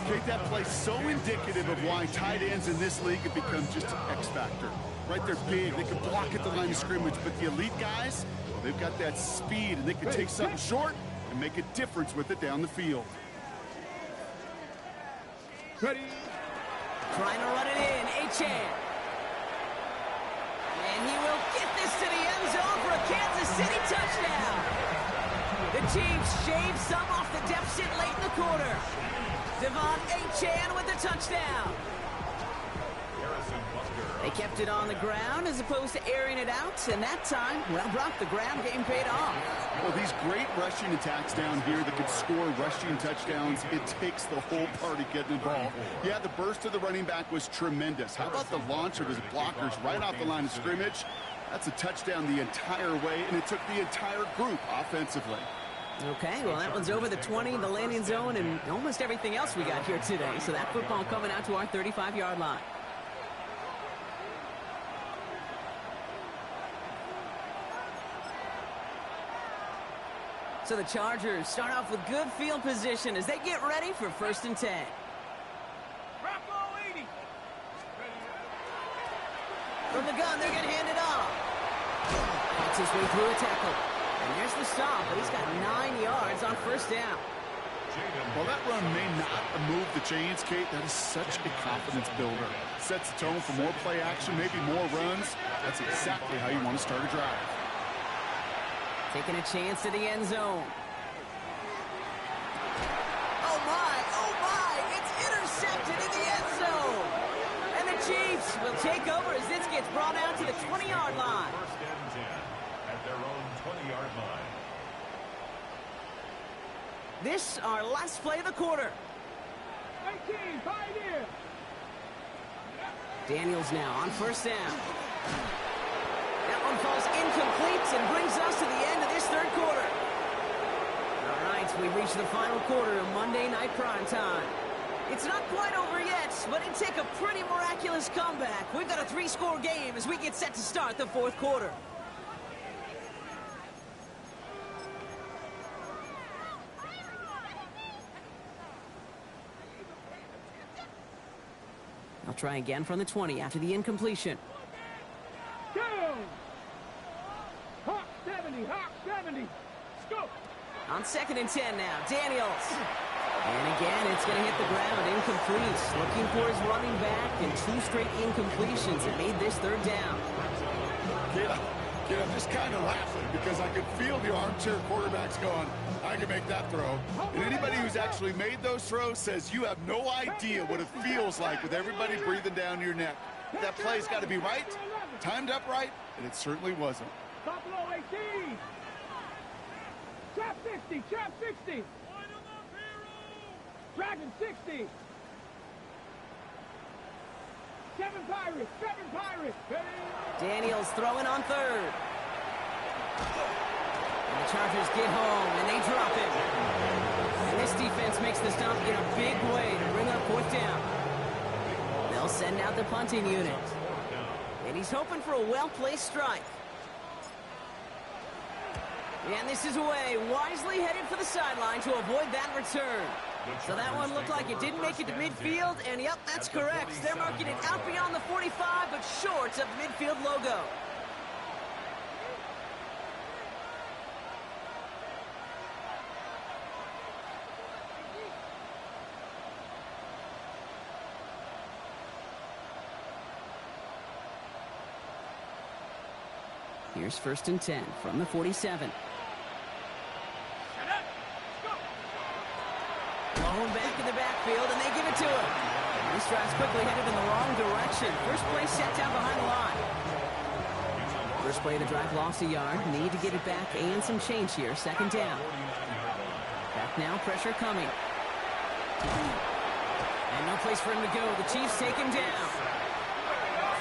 [SPEAKER 2] Okay, that play so indicative of why tight ends in this league have become just an X factor. Right, they're big, they can block at the line of scrimmage, but the elite guys, they've got that speed, and they can take something short and make a difference with it down the field.
[SPEAKER 3] Ready?
[SPEAKER 1] Trying to run it in, Achane. And he will get this to the end zone for a Kansas City touchdown. The Chiefs shave some off the deficit late in the quarter. Devon Achane with the touchdown. They kept it on the ground as opposed to airing it out, and that time, well, Brock, the ground game paid off.
[SPEAKER 2] Well, these great rushing attacks down here that could score rushing touchdowns, it takes the whole party getting involved. Yeah, the burst of the running back was tremendous. How about the launch of his blockers right off the line of scrimmage? That's a touchdown the entire way, and it took the entire group offensively.
[SPEAKER 1] Okay, well, that one's over the 20, the landing zone, and almost everything else we got here today. So that football coming out to our 35-yard line. So the Chargers start off with good field position as they get ready for 1st and 10. From the gun, they're going to hand it off. Fights his way through a tackle. And there's the stop, but he's got 9 yards on 1st down.
[SPEAKER 2] Well, that run may not move the chains, Kate. That is such a confidence builder. Sets the tone for more play action, maybe more runs. That's exactly how you want to start a drive.
[SPEAKER 1] Taking a chance to the end zone. Oh my, it's intercepted in the end zone. And the Chiefs will take over as this gets brought out to the 20-yard line.
[SPEAKER 7] 1st and 10 at their own 20-yard line.
[SPEAKER 1] This our last play of the quarter.
[SPEAKER 3] 18, pioneer.
[SPEAKER 1] Daniels now on 1st down. That one falls incomplete and brings us to the end of this 3rd quarter. All right, we reach the final quarter of Monday Night Prime Time. It's not quite over yet, but it'd take a pretty miraculous comeback. We've got a 3-score game as we get set to start the 4th quarter. I'll try again from the 20 after the incompletion.
[SPEAKER 3] Go! Hawk 70, Hawk 70. Scope.
[SPEAKER 1] On 2nd and 10 now, Daniels. And again, it's going to hit the ground, incomplete. Looking for his running back, and 2 straight incompletions that made this 3rd down.
[SPEAKER 2] I'm just kind of laughing because I could feel the armchair quarterbacks going, I can make that throw. And anybody who's actually made those throws says you have no idea what it feels like with everybody breathing down your neck. That play's got to be right, timed up right, and it certainly wasn't.
[SPEAKER 3] Buffalo 18. Trap 60, trap 60. Dragon 60. 7 Pirates, 7 Pirates.
[SPEAKER 1] Daniels throwing on 3rd. And the Chargers get home, and they drop it. And this defense makes the stop in a big way to bring up 4th down. They'll send out the punting unit. And he's hoping for a well-placed strike. And this is away, wisely headed for the sideline to avoid that return. So that one looked like it didn't make it to midfield, and yep, that's correct. They're marking it out beyond the 45, but short of the midfield logo. Here's 1st and 10 from the 47. Blown back in the backfield, and they give it to him. These drives quickly headed in the wrong direction. First play set down behind the line. First play of the drive lost a yard. Need to get it back and some change here. 2nd down. Back now, pressure coming. And no place for him to go. The Chiefs take him down.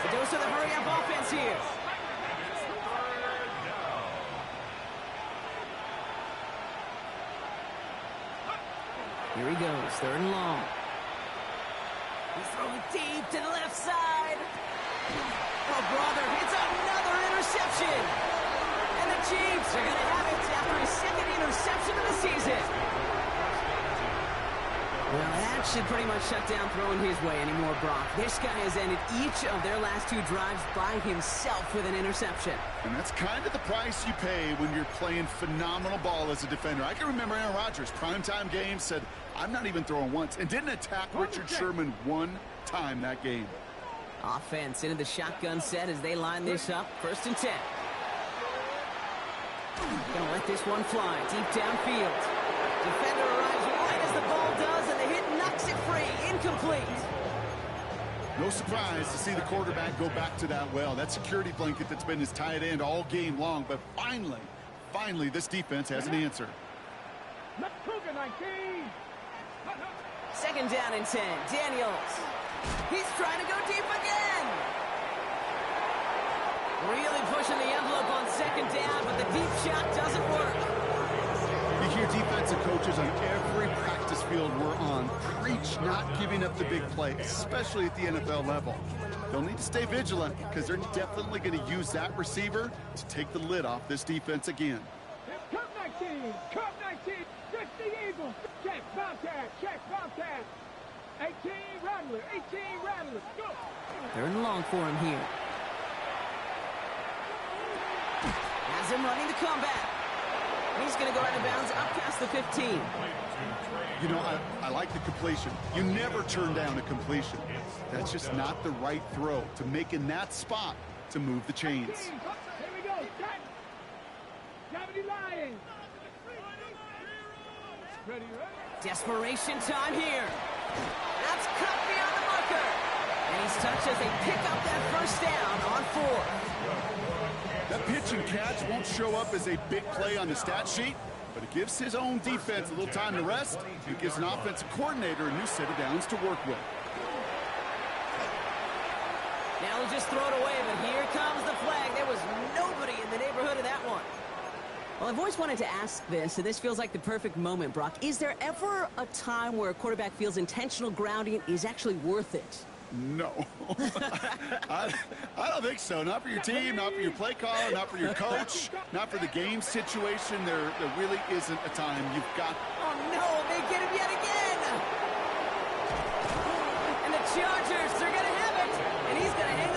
[SPEAKER 1] The dose of the hurry-up offense here. Here he goes, 3rd and long. He's throwing deep to the left side. Oh, brother, it's another interception. And the Chiefs are going to have it after his 2nd interception of the season. Well, that should pretty much shut down throwing his way anymore, Brock. This guy has ended each of their last 2 drives by himself with an interception.
[SPEAKER 2] And that's kind of the price you pay when you're playing phenomenal ball as a defender. I can remember Aaron Rodgers, primetime game, said, I'm not even throwing once, and didn't attack Richard Sherman one time that game.
[SPEAKER 1] Offense into the shotgun set as they line this up. 1st and 10. Gonna let this one fly deep downfield. Defender arrives right as the ball does, and the hit knocks it free. Incomplete.
[SPEAKER 2] No surprise to see the quarterback go back to that well. That security blanket that's been his tight end all game long, but finally, this defense has an answer.
[SPEAKER 3] Cougar 19.
[SPEAKER 1] 2nd down and 10. Daniels. He's trying to go deep again. Really pushing the envelope on 2nd down, but the deep shot doesn't work.
[SPEAKER 2] You hear defensive coaches on every practice field we're on preach not giving up the big play, especially at the NFL level. They'll need to stay vigilant because they're definitely going to use that receiver to take the lid off this defense again.
[SPEAKER 3] Cup 19. Cup 19. 50 Eagles. Check, Bobcat. 18 Rattler. 18 Rattler. Go.
[SPEAKER 1] 3rd and long for him here. Has him running the comeback. He's going to go out of bounds up past the 15.
[SPEAKER 2] You know, I like the completion. You never turn down a completion. That's just not the right throw to make in that spot to move the chains.
[SPEAKER 3] Here we go. Gravity Lions. Ready?
[SPEAKER 1] Desperation time here. That's cut beyond the marker. And he's touched as they pick up that 1st down on 4th.
[SPEAKER 2] That pitch and catch won't show up as a big play on the stat sheet, but it gives his own defense a little time to rest. It gives an offensive coordinator a new set of downs to work with.
[SPEAKER 1] Now he'll just throw it away, but here comes the flag. There was nobody in the neighborhood of that one. Well, I've always wanted to ask this, and this feels like the perfect moment, Brock. Is there ever a time where a quarterback feels intentional grounding is actually worth it?
[SPEAKER 2] No. I don't think so. Not for your team, not for your play caller, not for your coach, not for the game situation. There really isn't a time. You've got...
[SPEAKER 1] Oh, no, they get him yet again. And the Chargers, they're going to have it. And he's going to hang